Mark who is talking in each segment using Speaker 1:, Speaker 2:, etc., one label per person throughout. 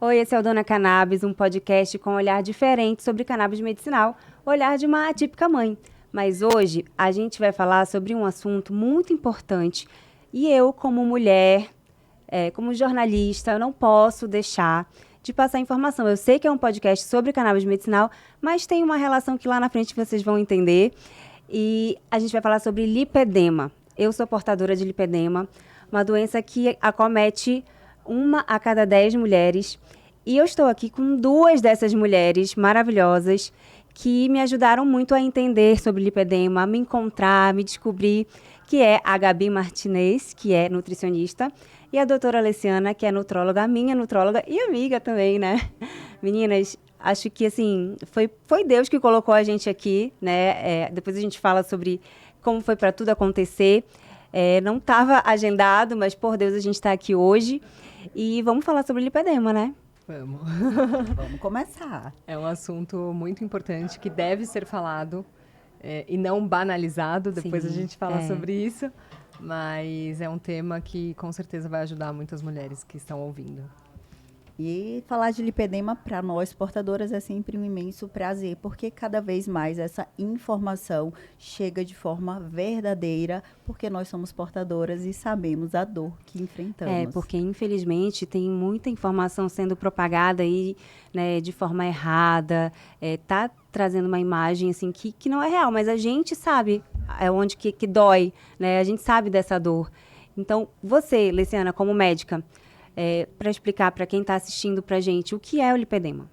Speaker 1: Oi, esse é o Dona Cannabis, um podcast com um olhar diferente sobre cannabis medicinal, olhar de uma atípica mãe. Mas hoje a gente vai falar sobre um assunto muito importante e eu, como mulher, como jornalista, eu não posso deixar de passar informação. Eu sei que é um podcast sobre cannabis medicinal, mas tem uma relação que lá na frente vocês vão entender. E a gente vai falar sobre lipedema. Eu sou portadora de lipedema, uma doença que acomete 1 a cada 10 mulheres. E eu estou aqui com 2 dessas mulheres maravilhosas que me ajudaram muito a entender sobre lipedema, a me encontrar, me descobrir, que é a Gabi Martinez, que é nutricionista, e a doutora Alessiana, que é nutróloga, minha nutróloga e amiga também, né? Meninas, acho que, assim, foi Deus que colocou a gente aqui, né? Depois a gente fala sobre como foi para tudo acontecer. Não estava agendado, mas, por Deus, a gente está aqui hoje. E vamos falar sobre lipedema, né?
Speaker 2: Vamos.
Speaker 3: Vamos começar.
Speaker 2: É um assunto muito importante que deve ser falado e não banalizado. Depois
Speaker 1: Sim,
Speaker 2: a gente fala sobre isso. Mas é um tema que com certeza vai ajudar muitas mulheres que estão ouvindo.
Speaker 3: E falar de lipedema para nós portadoras é sempre um imenso prazer, porque cada vez mais essa informação chega de forma verdadeira, porque nós somos portadoras e sabemos a dor que enfrentamos.
Speaker 1: Porque infelizmente tem muita informação sendo propagada aí, né, de forma errada, tá trazendo uma imagem assim que não é real, mas a gente sabe onde que dói, né? A gente sabe dessa dor. Então, você, Lessiana, como médica, para explicar para quem está assistindo para a gente o que é o lipedema.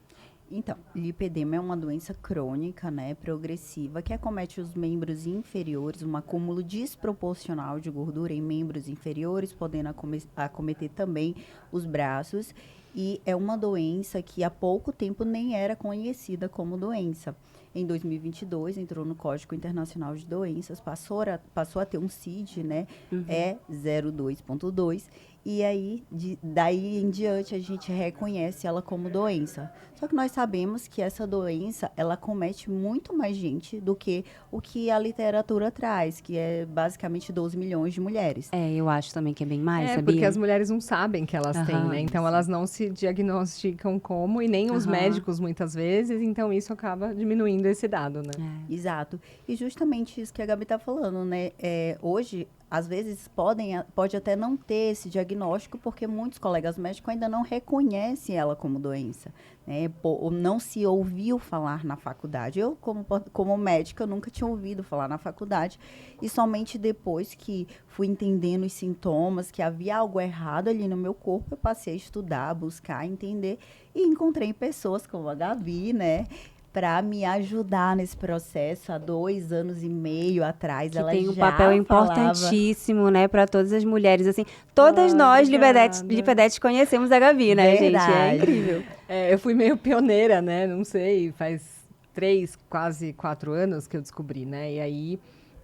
Speaker 3: Então, lipedema é uma doença crônica, né, progressiva, que acomete os membros inferiores, um acúmulo desproporcional de gordura em membros inferiores, podendo acometer também os braços. E é uma doença que há pouco tempo nem era conhecida como doença. Em 2022, entrou no Código Internacional de Doenças, passou a ter um CID, né, E02.2, e aí, daí em diante, a gente reconhece ela como doença. Só que nós sabemos que essa doença, ela acomete muito mais gente do que o que a literatura traz, que é basicamente 12 milhões de mulheres.
Speaker 1: Eu acho também que é bem mais, sabia?
Speaker 2: Porque as mulheres não sabem que elas têm, né? Então, elas não se diagnosticam como, e nem os médicos, muitas vezes. Então, isso acaba diminuindo esse dado, né?
Speaker 3: Exato. E justamente isso que a Gabi está falando, né? Hoje, às vezes, pode até não ter esse diagnóstico, porque muitos colegas médicos ainda não reconhecem ela como doença, né? Ou não se ouviu falar na faculdade. Eu, como médica, nunca tinha ouvido falar na faculdade, e somente depois que fui entendendo os sintomas, que havia algo errado ali no meu corpo, eu passei a estudar, buscar, entender, e encontrei pessoas como a Gabi, né, para me ajudar nesse processo. Há 2 anos e meio atrás, ela
Speaker 1: tem um
Speaker 3: já
Speaker 1: papel importantíssimo, né, para todas as mulheres, assim. Todas nós, lipedetes, conhecemos a Gabi, né,
Speaker 3: Verdade.
Speaker 1: gente? É incrível.
Speaker 2: Eu fui meio pioneira, né? Não sei, faz 3, quase 4 anos que eu descobri, né? E aí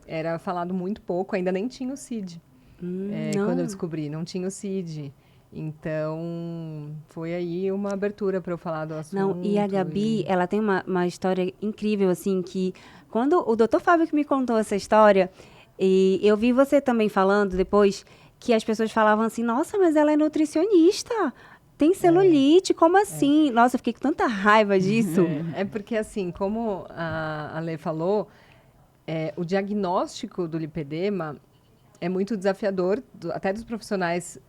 Speaker 2: era falado muito pouco, ainda nem tinha o CID. Quando eu descobri, não tinha o CID. Então, foi aí uma abertura para eu falar do assunto.
Speaker 1: Não, e a Gabi, ela tem uma história incrível, assim, que quando o doutor Fábio que me contou essa história, e eu vi você também falando depois, que as pessoas falavam assim, nossa, mas ela é nutricionista, tem celulite, como assim? Nossa, eu fiquei com tanta raiva disso.
Speaker 2: Porque assim, como a Lê falou, o diagnóstico do lipedema é muito desafiador, até dos profissionais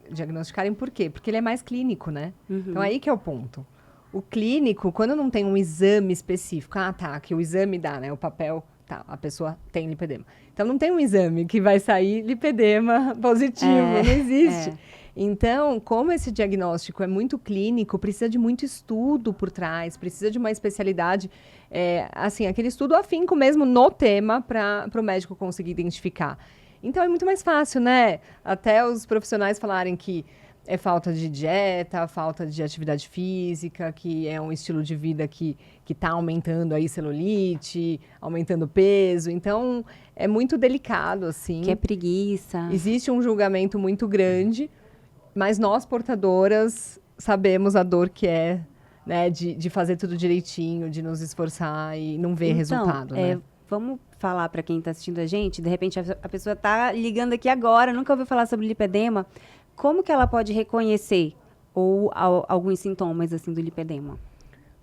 Speaker 2: diagnosticarem. Por quê? Porque ele é mais clínico, né? Então, aí que é o ponto. O clínico, quando não tem um exame específico, que o exame dá, né? O papel, a pessoa tem lipedema. Então, não tem um exame que vai sair lipedema positivo, não existe. Então, como esse diagnóstico é muito clínico, precisa de muito estudo por trás, precisa de uma especialidade, assim, aquele estudo afinco mesmo no tema para o médico conseguir identificar. Então, é muito mais fácil, né? Até os profissionais falarem que é falta de dieta, falta de atividade física, que é um estilo de vida que está aumentando aí celulite, aumentando peso. Então, é muito delicado, assim.
Speaker 1: Que é preguiça.
Speaker 2: Existe um julgamento muito grande, mas nós, portadoras, sabemos a dor que é, né, de fazer tudo direitinho, de nos esforçar e não ver resultado, né?
Speaker 1: Vamos falar para quem está assistindo a gente, de repente a pessoa está ligando aqui agora, nunca ouviu falar sobre lipedema, como que ela pode reconhecer ou alguns sintomas, assim, do lipedema?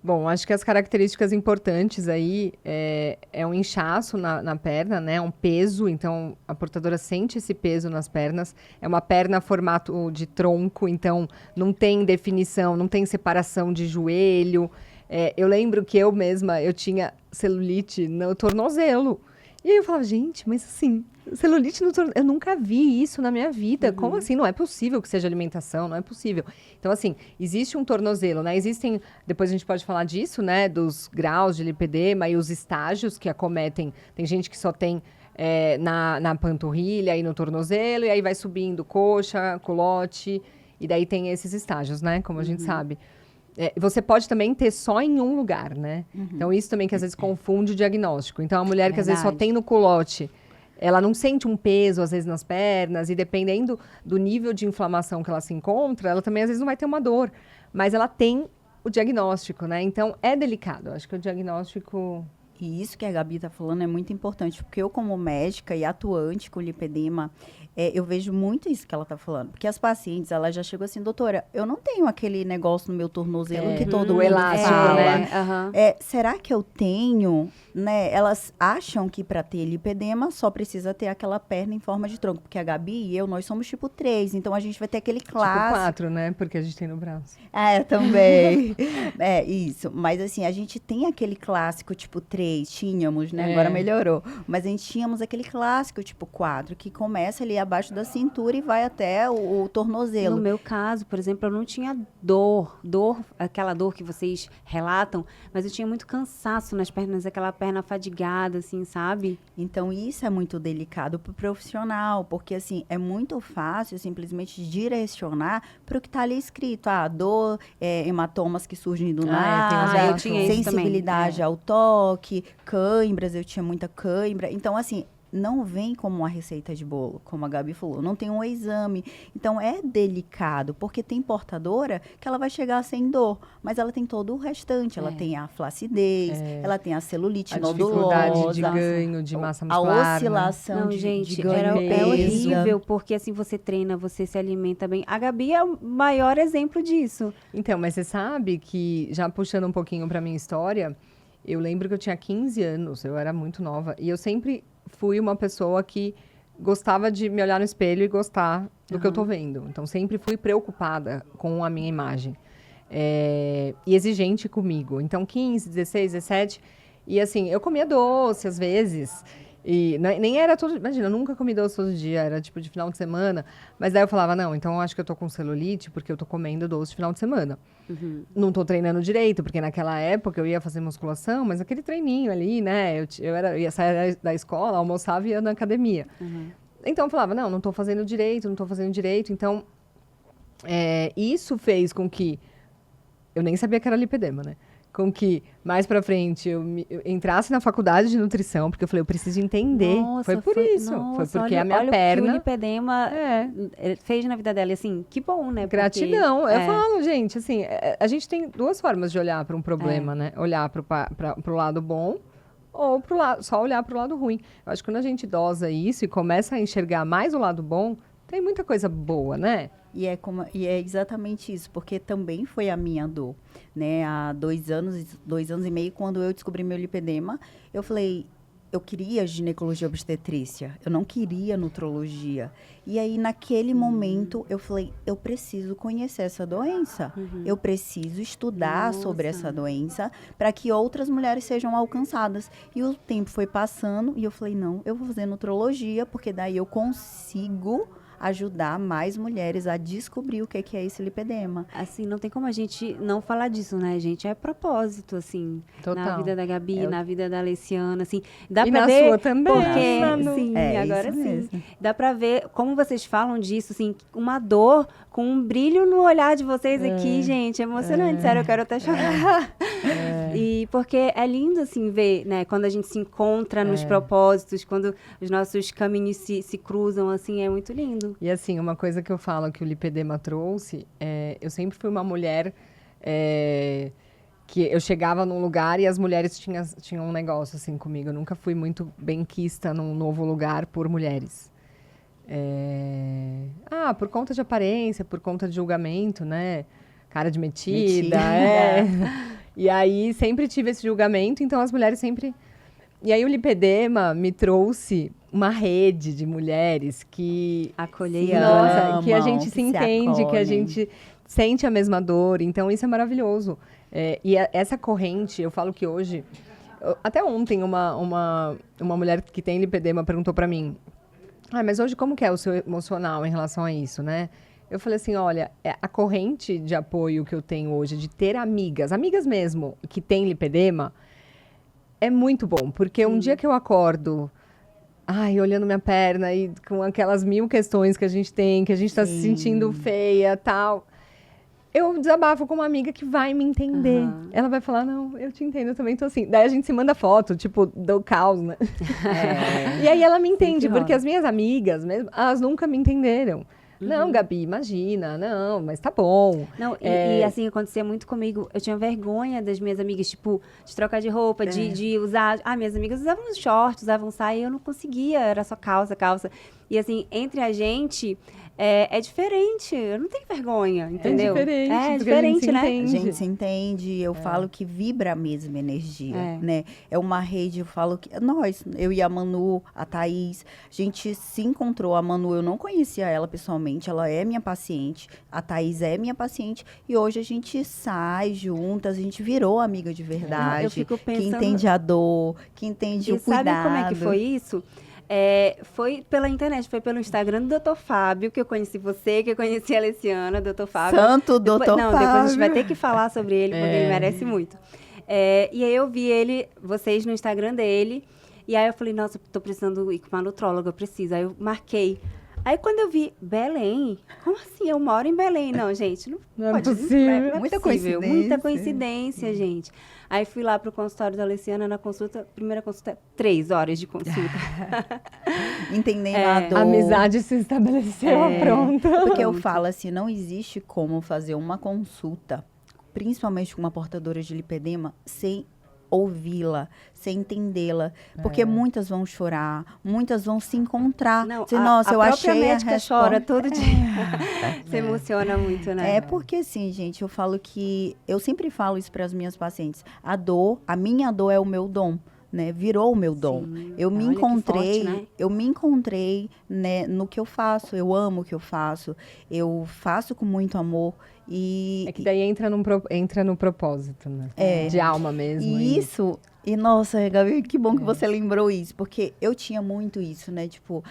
Speaker 2: Bom, acho que as características importantes aí é um inchaço na perna, né? Um peso, então a portadora sente esse peso nas pernas. É uma perna formato de tronco, então não tem definição, não tem separação de joelho. Eu lembro que eu mesma, eu tinha celulite no tornozelo. E aí eu falava, gente, mas assim, celulite no tornozelo, eu nunca vi isso na minha vida. Como assim? Não é possível que seja alimentação, não é possível. Então, assim, existe um tornozelo, né? Existem, depois a gente pode falar disso, né? Dos graus de lipedema e os estágios que acometem. Tem gente que só tem na panturrilha e no tornozelo, e aí vai subindo coxa, culote, e daí tem esses estágios, né? Como a gente sabe. Você pode também ter só em um lugar, né? Então, isso também que às vezes confunde o diagnóstico. Então, a mulher que às vezes só tem no culote, ela não sente um peso, às vezes, nas pernas, e dependendo do nível de inflamação que ela se encontra, ela também, às vezes, não vai ter uma dor. Mas ela tem o diagnóstico, né? Então, é delicado. Eu acho que o diagnóstico...
Speaker 3: E isso que a Gabi está falando é muito importante, porque eu, como médica e atuante com lipedema, eu vejo muito isso que ela está falando. Porque as pacientes, ela já chegou assim, doutora, eu não tenho aquele negócio no meu tornozelo que todo mundo
Speaker 2: elástico,
Speaker 3: fala.
Speaker 2: né?
Speaker 3: Será que eu tenho? Né? Elas acham que para ter lipedema só precisa ter aquela perna em forma de tronco. Porque a Gabi e eu, nós somos tipo 3, então a gente vai ter aquele clássico.
Speaker 2: Tipo 4, né? Porque a gente tem no braço.
Speaker 3: Também. Isso. Mas assim, a gente tem aquele clássico tipo 3, tínhamos, né? Agora melhorou. Mas a gente tínhamos aquele clássico tipo 4, que começa ali abaixo da cintura e vai até o tornozelo.
Speaker 1: No meu caso, por exemplo, eu não tinha aquela dor que vocês relatam, mas eu tinha muito cansaço nas pernas, aquela perna fadigada, assim, sabe?
Speaker 3: Então, isso é muito delicado para o profissional, porque, assim, é muito fácil simplesmente direcionar para o que está ali escrito. Dor, hematomas que surgem do nada,
Speaker 1: eu tinha isso
Speaker 3: sensibilidade
Speaker 1: também.
Speaker 3: ao toque, cãibras, eu tinha muita cãibra. Então, assim, não vem como uma receita de bolo, como a Gabi falou, não tem um exame. Então, é delicado, porque tem portadora que ela vai chegar sem dor, mas ela tem todo o restante. Ela tem a flacidez, ela tem a celulite nodulosa.
Speaker 2: A dificuldade de ganho de massa muscular.
Speaker 3: A oscilação
Speaker 1: de
Speaker 3: ganho
Speaker 1: é
Speaker 3: peso.
Speaker 1: horrível, porque assim, você treina, você se alimenta bem. A Gabi é o maior exemplo disso.
Speaker 2: Então, mas você sabe que, já puxando um pouquinho para minha história, eu lembro que eu tinha 15 anos, eu era muito nova, e eu sempre fui uma pessoa que gostava de me olhar no espelho e gostar do que eu tô vendo. Então, sempre fui preocupada com a minha imagem. E exigente comigo. Então, 15, 16, 17... E, assim, eu comia doce, às vezes. E nem era todo... Imagina, eu nunca comi doce todo dia. Era, tipo, de final de semana. Mas daí eu falava, não, então eu acho que eu tô com celulite porque eu tô comendo doce de final de semana. Não tô treinando direito, porque naquela época eu ia fazer musculação, mas aquele treininho ali, né? Eu ia sair da escola, almoçava e ia na academia. Então eu falava, não tô fazendo direito, não tô fazendo direito. Então, isso fez com que... Eu nem sabia que era lipedema, né? Com que, mais pra frente, eu entrasse na faculdade de nutrição, porque eu falei, eu preciso entender. Foi por isso. Foi porque a minha perna...
Speaker 1: Olha o que o lipedema fez na vida dela. E, assim, que bom, né? Porque,
Speaker 2: gratidão. Eu falo, gente, assim, a gente tem duas formas de olhar para um problema, né? Olhar pro lado bom ou só olhar pro lado ruim. Eu acho que quando a gente dosa isso e começa a enxergar mais o lado bom, tem muita coisa boa, né?
Speaker 3: E é exatamente isso, porque também foi a minha dor, né? Há 2 anos e meio, quando eu descobri meu lipedema, eu falei, eu queria ginecologia obstetrícia, eu não queria nutrologia. E aí, naquele momento, eu falei, eu preciso conhecer essa doença, eu preciso estudar sobre essa doença para que outras mulheres sejam alcançadas. E o tempo foi passando e eu falei, não, eu vou fazer nutrologia, porque daí eu consigo ajudar mais mulheres a descobrir o que é esse lipedema.
Speaker 1: Assim, não tem como a gente não falar disso, né, gente? É propósito, assim,
Speaker 2: total.
Speaker 1: Na vida da Gabi, na vida da Alessiana, assim. Dá
Speaker 2: e
Speaker 1: pra
Speaker 2: na
Speaker 1: ver
Speaker 2: sua também,
Speaker 1: porque, sim, agora sim. Mesmo. Dá pra ver como vocês falam disso, assim, uma dor com um brilho no olhar de vocês aqui, gente. É emocionante, sério, eu quero até chorar. E porque é lindo, assim, ver, né, quando a gente se encontra nos propósitos, quando os nossos caminhos se cruzam, assim, é muito lindo.
Speaker 2: E assim, uma coisa que eu falo que o lipedema trouxe, eu sempre fui uma mulher que eu chegava num lugar e as mulheres tinham um negócio assim comigo. Eu nunca fui muito benquista num novo lugar por mulheres. Por conta de aparência, por conta de julgamento, né? cara de metida. É. E aí sempre tive esse julgamento, então as mulheres sempre... E aí o lipedema me trouxe uma rede de mulheres que...
Speaker 1: Acolher.
Speaker 2: Nossa, que a
Speaker 3: amam,
Speaker 2: gente
Speaker 3: que
Speaker 2: se
Speaker 3: se
Speaker 2: entende, que a
Speaker 3: acolhem.
Speaker 2: gente sente a mesma dor. Então isso é maravilhoso. Essa corrente, eu falo que hoje... Até ontem uma mulher que tem lipedema perguntou pra mim: mas hoje como que é o seu emocional em relação a isso, né? Eu falei assim, olha, a corrente de apoio que eu tenho hoje de ter amigas mesmo, que têm lipedema, é muito bom. Porque um dia que eu acordo, olhando minha perna e com aquelas 1000 questões que a gente tem, que a gente tá se sentindo feia, tal... Eu desabafo com uma amiga que vai me entender. Ela vai falar, não, eu te entendo, eu também tô assim. Daí a gente se manda foto, tipo, do caos, né? E aí ela me entende,
Speaker 1: Sempre
Speaker 2: porque
Speaker 1: rola.
Speaker 2: as minhas amigas mesmo, elas nunca me entenderam. Não, Gabi, imagina, não, mas tá bom.
Speaker 1: Não, e assim, acontecia muito comigo. Eu tinha vergonha das minhas amigas, tipo, de trocar de roupa, de usar... minhas amigas usavam shorts, usavam saia, e eu não conseguia, era só calça. E assim, entre a gente, é diferente. Eu não tenho vergonha, entendeu?
Speaker 2: diferente,
Speaker 1: É
Speaker 2: porque a gente
Speaker 1: diferente,
Speaker 2: se
Speaker 1: né?
Speaker 3: A
Speaker 2: entende.
Speaker 3: gente se entende, eu falo que vibra a mesma energia, né? É uma rede, eu falo que nós, eu e a Manu, a Thaís, a gente se encontrou. A Manu, eu não conhecia ela pessoalmente, ela é minha paciente, a Thaís é minha paciente, e hoje a gente sai juntas, a gente virou amiga de verdade.
Speaker 1: Eu fico
Speaker 3: Que
Speaker 1: pensando...
Speaker 3: entende a dor, que entende
Speaker 1: E
Speaker 3: o cuidado.
Speaker 1: sabe como é que foi isso? Foi pela internet, foi pelo Instagram do Dr. Fábio, que eu conheci você, que eu conheci a Alessiana, Dr. Fábio.
Speaker 3: Santo Dr.
Speaker 1: Depois a gente vai
Speaker 3: Fábio.
Speaker 1: ter que falar sobre ele, porque ele merece muito. E aí eu vi vocês no Instagram dele, e aí eu falei, nossa, tô precisando ir com uma nutróloga, eu preciso. Aí eu marquei. Aí quando eu vi Belém, como assim? Eu moro em Belém. Não, gente, não
Speaker 2: é
Speaker 1: pode
Speaker 2: possível.
Speaker 1: não é
Speaker 3: Muita
Speaker 1: possível.
Speaker 3: coincidência.
Speaker 1: Muita coincidência, gente. Aí fui lá pro consultório da Alessiana na consulta, primeira consulta, 3 horas de consulta.
Speaker 3: Entendendo a dor.
Speaker 2: A amizade se estabeleceu, pronto.
Speaker 3: Porque eu falo assim, não existe como fazer uma consulta, principalmente com uma portadora de lipedema, sem ouvi-la, sem entendê-la. Porque muitas vão chorar, muitas vão se encontrar.
Speaker 1: Não,
Speaker 3: Dizer, nossa, eu
Speaker 1: própria
Speaker 3: achei a
Speaker 1: médica
Speaker 3: resposta.
Speaker 1: chora todo dia. Se emociona muito, né?
Speaker 3: É porque assim, gente, eu falo que... Eu sempre falo isso para as minhas pacientes. A minha dor é o meu dom. Né, virou o meu dom. Eu me
Speaker 1: Olha que
Speaker 3: encontrei,
Speaker 1: forte, né?
Speaker 3: eu me encontrei, né, no que eu faço. Eu amo o que eu faço com muito amor e
Speaker 2: É que daí entra no propósito, né? De alma mesmo.
Speaker 3: e isso. E nossa, Gabi, que bom que você lembrou isso, porque eu tinha muito isso, né? Tipo,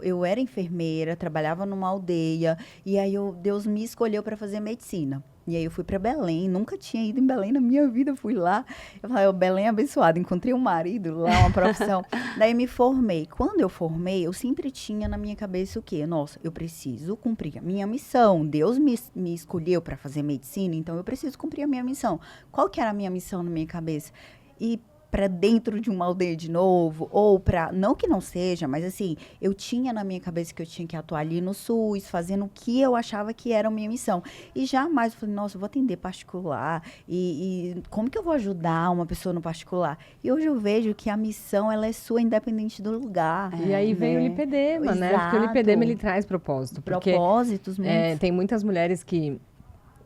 Speaker 3: eu era enfermeira, trabalhava numa aldeia, e aí Deus me escolheu para fazer medicina. E aí eu fui para Belém, nunca tinha ido em Belém na minha vida, fui lá. Eu falei, Belém é abençoado, encontrei um marido lá, uma profissão. Daí me formei. Quando eu formei, eu sempre tinha na minha cabeça o quê? Nossa, eu preciso cumprir a minha missão. Deus me escolheu para fazer medicina, então eu preciso cumprir a minha missão. Qual que era a minha missão na minha cabeça? E para dentro de uma aldeia de novo, ou para... Não que não seja, mas assim, eu tinha na minha cabeça que eu tinha que atuar ali no SUS, fazendo o que eu achava que era a minha missão. E jamais eu falei, nossa, eu vou atender particular, e como que eu vou ajudar uma pessoa no particular? E hoje eu vejo que a missão, ela é sua, independente do lugar.
Speaker 2: E aí vem o lipedema, né? Porque o lipedema, ele traz propósito. Porque,
Speaker 3: propósitos, muitos.
Speaker 2: tem muitas mulheres que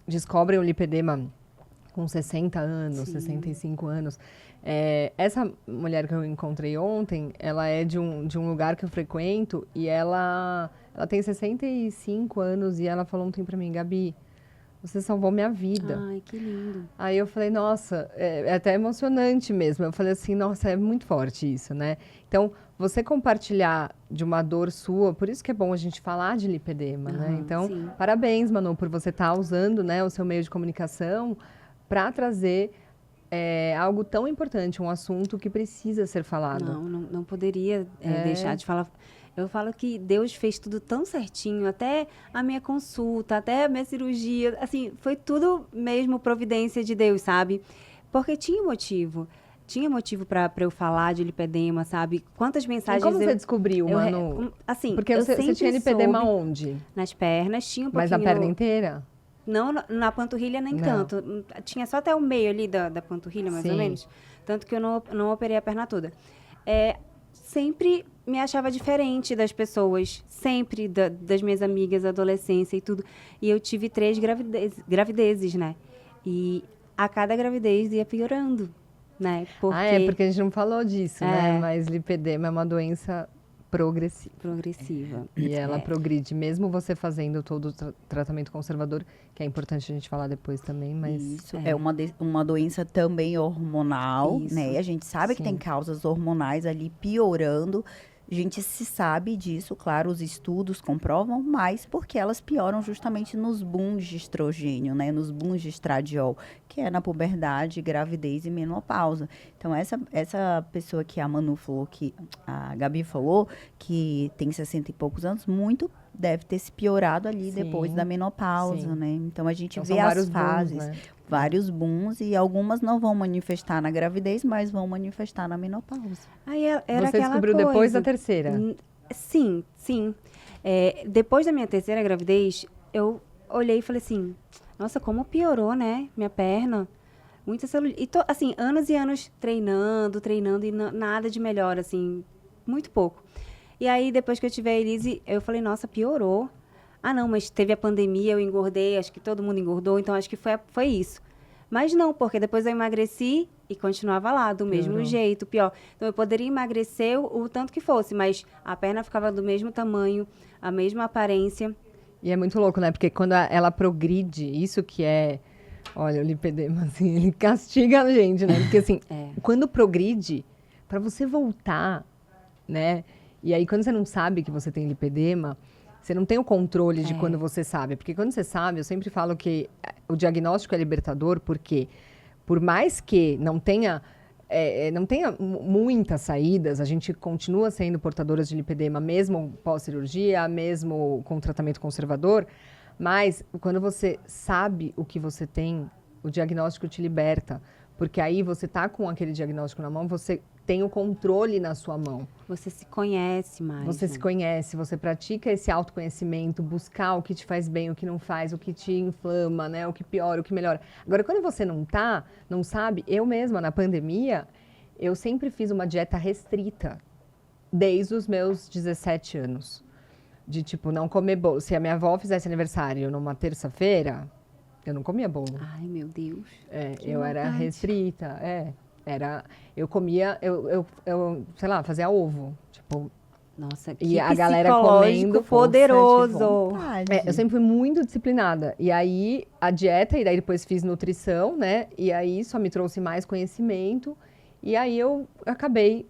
Speaker 2: descobrem o lipedema com 60 anos, 65 anos. Essa mulher que eu encontrei ontem, ela é de um lugar que eu frequento e ela tem 65 anos e ela falou ontem pra mim, Gabi, você salvou minha vida.
Speaker 1: Ai, que lindo.
Speaker 2: Aí eu falei, nossa, é até emocionante mesmo. Eu falei assim, nossa, é muito forte isso, né? Então, você compartilhar de uma dor sua, por isso que é bom a gente falar de lipedema, né? Então,
Speaker 1: sim.
Speaker 2: parabéns, Manu, por você estar usando, né, o seu meio de comunicação para trazer algo tão importante, um assunto que precisa ser falado.
Speaker 1: Não poderia deixar de falar. Eu falo que Deus fez tudo tão certinho, até a minha consulta, até a minha cirurgia, assim, foi tudo mesmo providência de Deus, sabe? Porque tinha motivo. Tinha motivo para eu falar de lipedema, sabe? Quantas mensagens
Speaker 2: E como você descobriu, Manu?
Speaker 1: Assim,
Speaker 2: porque
Speaker 1: eu
Speaker 2: você
Speaker 1: sempre
Speaker 2: tinha lipedema
Speaker 1: soube
Speaker 2: onde?
Speaker 1: nas pernas, tinha um pouquinho...
Speaker 2: Mas na perna inteira?
Speaker 1: Não, na panturrilha nem
Speaker 2: Não.
Speaker 1: tanto. Tinha só até o meio ali da panturrilha, mais ou
Speaker 2: Sim.
Speaker 1: menos. Tanto que eu não operei a perna toda. sempre me achava diferente das pessoas, sempre das minhas amigas, adolescência e tudo. E eu tive 3 gravidezes, né? E a cada gravidez ia piorando, né?
Speaker 2: Porque a gente não falou disso, né? Mas lipedema é uma doença progressiva. E ela progride, mesmo você fazendo todo o tratamento conservador, que é importante a gente falar depois também, mas...
Speaker 3: Isso, é uma doença também hormonal, né? A gente sabe que tem causas hormonais ali piorando. A gente se sabe disso, claro, os estudos comprovam, mas porque elas pioram justamente nos booms de estrogênio, né? Nos booms de estradiol, que é na puberdade, gravidez e menopausa. Então, essa pessoa que a Manu falou, que a Gabi falou, que tem 60 e poucos anos, muito deve ter se piorado ali depois da menopausa, né? Então, a gente vê as fases, booms, né? Vários booms, e algumas não vão manifestar na gravidez, mas vão manifestar na menopausa.
Speaker 1: Aí era
Speaker 2: Você descobriu
Speaker 1: coisa.
Speaker 2: Depois da terceira?
Speaker 1: Sim. Depois da minha terceira gravidez, eu olhei e falei assim, nossa, como piorou, né, minha perna. Muita celulite. E assim, anos e anos treinando, e nada de melhor, assim, muito pouco. E aí, depois que eu tive a Elise, eu falei, nossa, piorou. Ah, não, mas teve a pandemia, eu engordei, acho que todo mundo engordou, então acho que foi isso. Mas não, porque depois eu emagreci e continuava lá, do mesmo jeito, pior. Então, eu poderia emagrecer o tanto que fosse, mas a perna ficava do mesmo tamanho, a mesma aparência.
Speaker 2: E é muito louco, né? Porque quando ela progride, isso que é... Olha, o lipedema, assim, ele castiga a gente, né? Porque, assim, quando progride, para você voltar, né? E aí, quando você não sabe que você tem lipedema... Você não tem o controle de quando você sabe. Porque quando você sabe, eu sempre falo que o diagnóstico é libertador, porque por mais que não tenha muitas saídas, a gente continua sendo portadoras de lipedema, mesmo pós-cirurgia, mesmo com tratamento conservador, mas quando você sabe o que você tem, o diagnóstico te liberta. Porque aí você tá com aquele diagnóstico na mão, você tem o controle na sua mão.
Speaker 1: Você se conhece mais.
Speaker 2: Você se conhece, você pratica esse autoconhecimento, buscar o que te faz bem, o que não faz, o que te inflama, né? O que piora, o que melhora. Agora, quando você não sabe, eu mesma, na pandemia, eu sempre fiz uma dieta restrita, desde os meus 17 anos. De, tipo, não comer bolo. Se a minha avó fizesse aniversário numa terça-feira, eu não comia bolo.
Speaker 1: Ai, meu Deus.
Speaker 2: Eu era restrita, eu comia, eu sei lá, fazia ovo, tipo...
Speaker 1: Nossa, que
Speaker 2: e a galera comendo
Speaker 1: poderoso.
Speaker 2: Eu sempre fui muito disciplinada. E aí, a dieta, e daí depois fiz nutrição, né? E aí, só me trouxe mais conhecimento. E aí, eu acabei...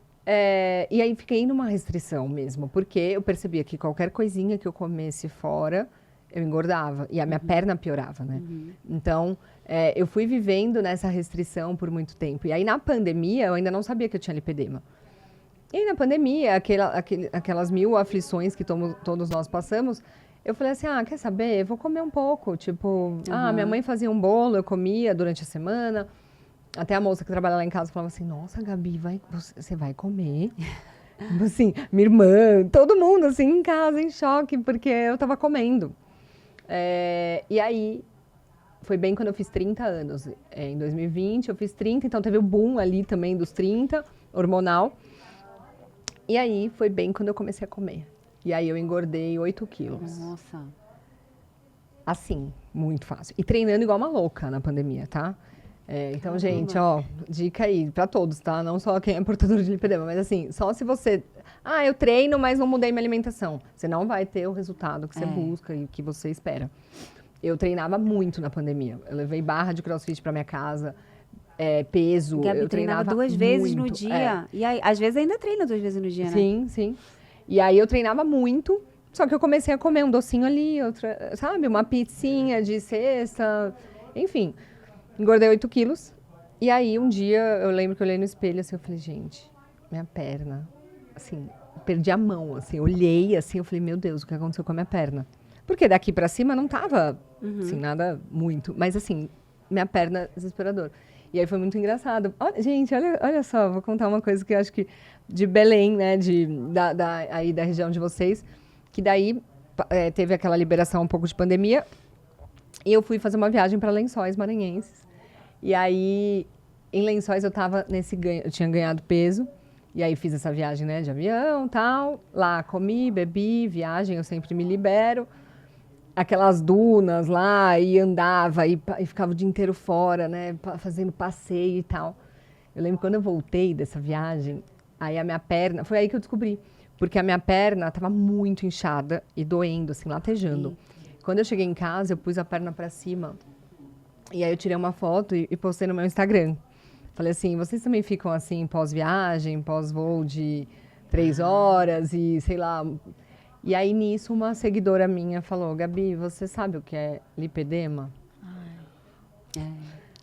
Speaker 2: e aí, fiquei numa restrição mesmo. Porque eu percebia que qualquer coisinha que eu comesse fora, eu engordava. E a minha perna piorava, né? Então... eu fui vivendo nessa restrição por muito tempo. E aí, na pandemia, eu ainda não sabia que eu tinha lipedema. E aí, na pandemia, aquelas 1000 aflições que todos nós passamos, eu falei assim, quer saber? Eu vou comer um pouco. Tipo, minha mãe fazia um bolo, eu comia durante a semana. Até a moça que trabalha lá em casa falava assim, nossa, Gabi, você vai comer? Assim, minha irmã, todo mundo, assim, em casa, em choque, porque eu tava comendo. E aí... Foi bem quando eu fiz 30 anos. Em 2020 eu fiz 30, então teve o boom ali também dos 30, hormonal. E aí foi bem quando eu comecei a comer. E aí eu engordei 8 quilos.
Speaker 1: Nossa.
Speaker 2: Assim, muito fácil. E treinando igual uma louca na pandemia, tá? Então, gente, ó, dica aí pra todos, tá? Não só quem é portador de lipedema, mas assim, só se você... eu treino, mas não mudei minha alimentação. Você não vai ter o resultado que você busca e que você espera. Eu treinava muito na pandemia. Eu levei barra de crossfit pra minha casa, peso.
Speaker 1: Gabi
Speaker 2: eu
Speaker 1: treinava 2 vezes no dia. E aí, às vezes ainda treina 2 vezes no dia, né?
Speaker 2: Sim, sim. E aí eu treinava muito, só que eu comecei a comer um docinho ali, outra, sabe? Uma pizzinha de sexta, enfim. Engordei 8 quilos. E aí um dia eu lembro que eu olhei no espelho assim, eu falei, gente, minha perna, assim, perdi a mão, assim, olhei assim, eu falei, meu Deus, o que aconteceu com a minha perna? Porque daqui pra cima não tava, assim, nada muito. Mas, assim, minha perna, desesperador. E aí foi muito engraçado. Gente, olha só, vou contar uma coisa que eu acho que... De Belém, né, aí da região de vocês. Que daí teve aquela liberação um pouco de pandemia. E eu fui fazer uma viagem para Lençóis Maranhenses. E aí, em Lençóis, eu tava eu tinha ganhado peso. E aí fiz essa viagem, né, de avião, tal. Lá comi, bebi, viagem, eu sempre me libero. Aquelas dunas lá, e andava, e ficava o dia inteiro fora, né, fazendo passeio e tal. Eu lembro quando eu voltei dessa viagem, aí a minha perna, foi aí que eu descobri. Porque a minha perna estava muito inchada e doendo, assim, latejando. Quando eu cheguei em casa, eu pus a perna para cima. E aí eu tirei uma foto e postei no meu Instagram. Falei assim, vocês também ficam assim pós-viagem, pós-voo de 3 horas e sei lá. E aí nisso uma seguidora minha falou, Gabi, você sabe o que é lipedema?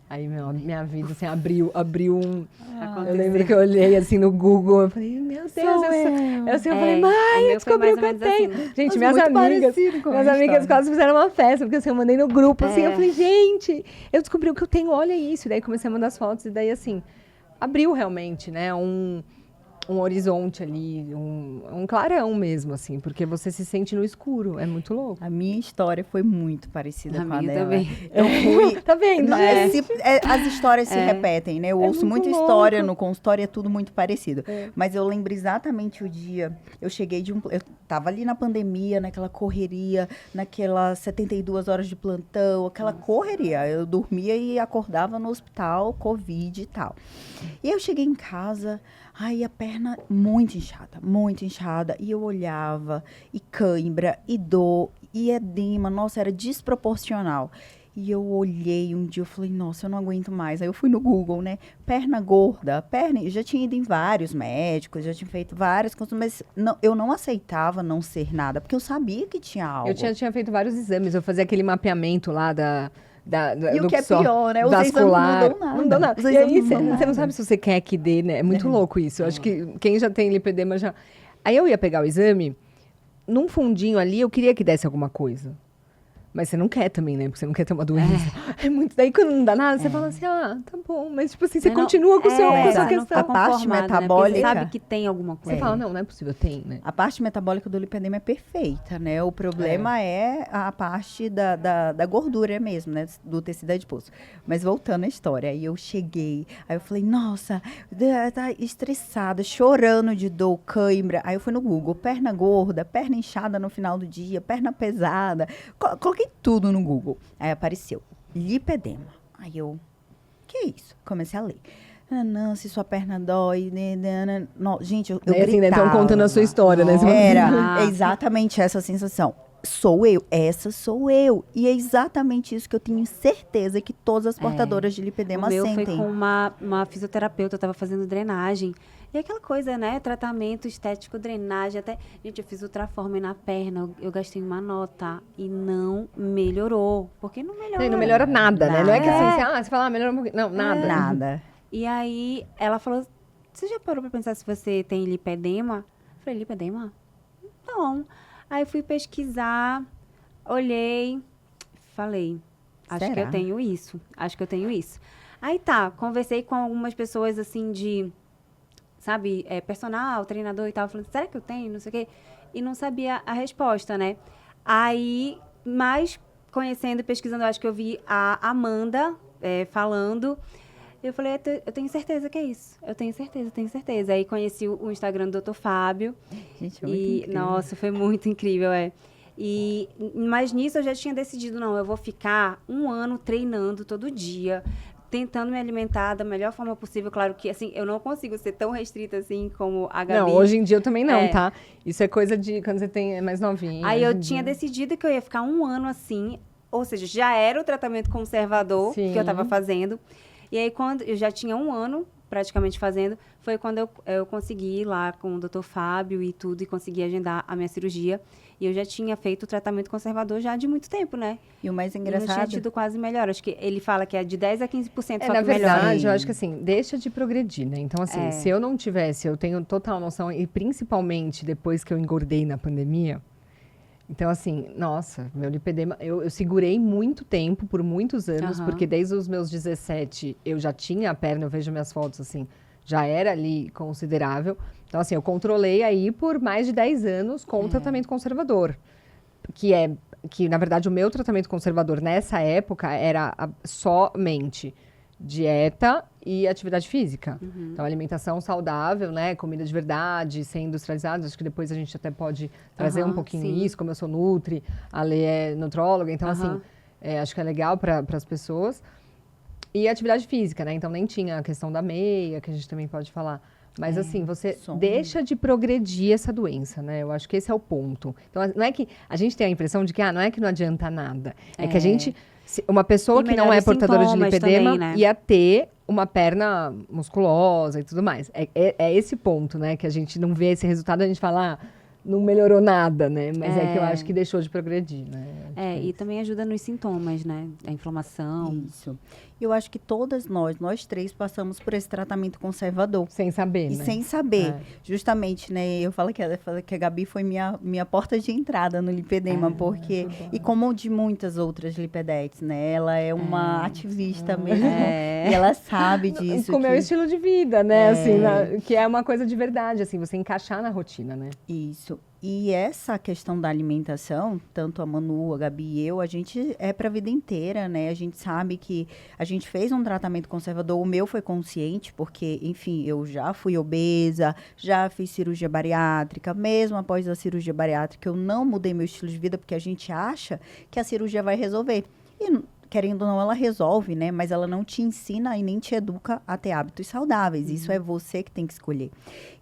Speaker 2: Aí minha vida assim, abriu um... Eu lembro que eu olhei assim no Google, eu falei, meu Deus, eu falei, mãe, eu descobri o que eu tenho.
Speaker 1: Assim,
Speaker 2: gente, minhas amigas quase fizeram uma festa, porque assim, eu mandei no grupo, assim, eu falei, gente, eu descobri o que eu tenho, olha isso. E daí comecei a mandar as fotos, e daí assim, abriu realmente, né, um horizonte ali, um clarão mesmo, assim, porque você se sente no escuro, é muito louco.
Speaker 3: A minha história foi muito parecida com a dela.
Speaker 1: Também.
Speaker 3: Eu fui...
Speaker 2: Tá vendo?
Speaker 3: As histórias se repetem, né? Eu ouço muita história no consultório, é tudo muito parecido. Mas eu lembro exatamente o dia, eu cheguei eu tava ali na pandemia, naquela correria, naquelas 72 horas de plantão, aquela correria. Eu dormia e acordava no hospital, Covid e tal. E eu cheguei em casa... Aí a perna muito inchada. E eu olhava, e cãibra, e dor, e edema. Nossa, era desproporcional. E eu olhei um dia, eu falei, nossa, eu não aguento mais. Aí eu fui no Google, né? Perna gorda, eu já tinha ido em vários médicos, já tinha feito várias coisas, mas eu não aceitava não ser nada, porque eu sabia que tinha algo.
Speaker 2: Eu tinha feito vários exames, eu fazia aquele mapeamento lá
Speaker 3: e o que é pior, né? Os exames não dão nada.
Speaker 2: E aí você não sabe se você quer que dê, né? É muito louco isso. Eu acho que quem já tem lipedema já... Aí eu ia pegar o exame, num fundinho ali, eu queria que desse alguma coisa. Mas você não quer também, né? Porque você não quer ter uma doença. É muito... Daí quando não dá nada, você fala assim, tá bom. Mas tipo assim, você continua com a sua questão.
Speaker 3: A parte metabólica...
Speaker 1: Né? Você sabe que tem alguma coisa.
Speaker 2: Você fala, não é possível, tem, né?
Speaker 3: A parte metabólica do lipedema é perfeita, né? O problema é a parte da gordura mesmo, né? Do tecido adiposo. Mas voltando à história, aí eu cheguei, aí eu falei, nossa, tá estressada, chorando de dor, cãibra. Aí eu fui no Google, perna gorda, perna inchada no final do dia, perna pesada. Coloquei tudo no Google. Aí apareceu lipedema. Aí eu, que é isso? Comecei a ler. Não, se sua perna dói, não, gente, eu gritava.
Speaker 2: Assim, né? Estão contando a sua história, né?
Speaker 3: Era exatamente essa sensação. Sou eu, essa sou eu. E é exatamente isso que eu tenho certeza que todas as portadoras de lipedema sentem.
Speaker 1: O meu foi com uma fisioterapeuta, eu estava fazendo drenagem. E aquela coisa, né? Tratamento estético, drenagem, até... Gente, eu fiz ultraforme na perna, eu gastei uma nota e não melhorou. Porque não melhora.
Speaker 2: Não melhora nada, né? Não é que assim, você fala, melhora um pouquinho. Não, nada.
Speaker 3: Nada.
Speaker 1: E aí, ela falou, você já parou pra pensar se você tem lipedema? Eu falei, lipedema? Não. Aí fui pesquisar, olhei, falei, acho que eu tenho isso. Aí tá, conversei com algumas pessoas assim de, sabe, personal, treinador e tal, falando, será que eu tenho, não sei o quê, e não sabia a resposta, né? Aí, mais conhecendo e pesquisando, eu acho que eu vi a Amanda falando, eu falei, eu tenho certeza que é isso, eu tenho certeza. Aí conheci o Instagram do Dr. Fábio.
Speaker 3: Gente, foi muito incrível.
Speaker 1: Nossa, foi muito incrível, mas nisso eu já tinha decidido, não, eu vou ficar 1 ano treinando todo dia, tentando me alimentar da melhor forma possível. Claro que, assim, eu não consigo ser tão restrita, assim, como a Gabi.
Speaker 2: Não, hoje em dia eu também não, tá? Isso é coisa de quando você é mais novinha.
Speaker 1: Aí eu tinha decidido que eu ia ficar 1 ano assim, ou seja, já era o tratamento conservador que eu tava fazendo. E aí, quando eu já tinha 1 ano praticamente fazendo, foi quando eu consegui ir lá com o Dr. Fábio e tudo, e consegui agendar a minha cirurgia. E eu já tinha feito o tratamento conservador já de muito tempo, né?
Speaker 3: E o mais engraçado...
Speaker 1: E não tinha tido quase melhor. Acho que ele fala que é de 10% a 15% só que melhor.
Speaker 2: Na verdade, eu acho que assim, deixa de progredir, né? Então, assim, se eu não tivesse, eu tenho total noção, e principalmente depois que eu engordei na pandemia, então, assim, nossa, meu lipedema, eu segurei muito tempo, por muitos anos, porque desde os meus 17 eu já tinha a perna, eu vejo minhas fotos, assim, já era ali considerável. Então, assim, eu controlei aí por mais de 10 anos com o tratamento conservador, que, na verdade, o meu tratamento conservador nessa época era somente dieta e atividade física. Então, alimentação saudável, né? Comida de verdade, sem industrializados. Acho que depois a gente até pode trazer um pouquinho isso, como eu sou nutri, a Lê é nutróloga. Então, assim, acho que é legal para as pessoas. E atividade física, né? Então, nem tinha a questão da meia, que a gente também pode falar. Mas, assim, você deixa de progredir essa doença, né? Eu acho que esse é o ponto. Então, não é que a gente tem a impressão de que, não é que não adianta nada. É que a gente... Uma pessoa que não é portadora de lipedema também, né? Ia ter uma perna musculosa e tudo mais. É esse ponto, né? Que a gente não vê esse resultado, a gente fala, não melhorou nada, né? Mas é que eu acho que deixou de progredir, né?
Speaker 1: E também ajuda nos sintomas, né? A inflamação.
Speaker 3: Isso. Eu acho que todas nós três, passamos por esse tratamento conservador.
Speaker 2: Sem saber,
Speaker 3: e
Speaker 2: né?
Speaker 3: sem saber. Justamente, né? Eu falo que a Gabi foi minha porta de entrada no lipedema, porque... E como de muitas outras lipedetes, né? Ela é uma ativista mesmo. E ela sabe disso.
Speaker 2: Com o meu estilo de vida, né? Assim, que é uma coisa de verdade, assim, você encaixar na rotina, né?
Speaker 3: Isso. E essa questão da alimentação, tanto a Manu, a Gabi e eu, a gente é para a vida inteira, né? A gente sabe que a gente fez um tratamento conservador, o meu foi consciente, porque, enfim, eu já fui obesa, já fiz cirurgia bariátrica, mesmo após a cirurgia bariátrica, eu não mudei meu estilo de vida, porque a gente acha que a cirurgia vai resolver. E querendo ou não, ela resolve, né? Mas ela não te ensina e nem te educa a ter hábitos saudáveis. Isso é você que tem que escolher.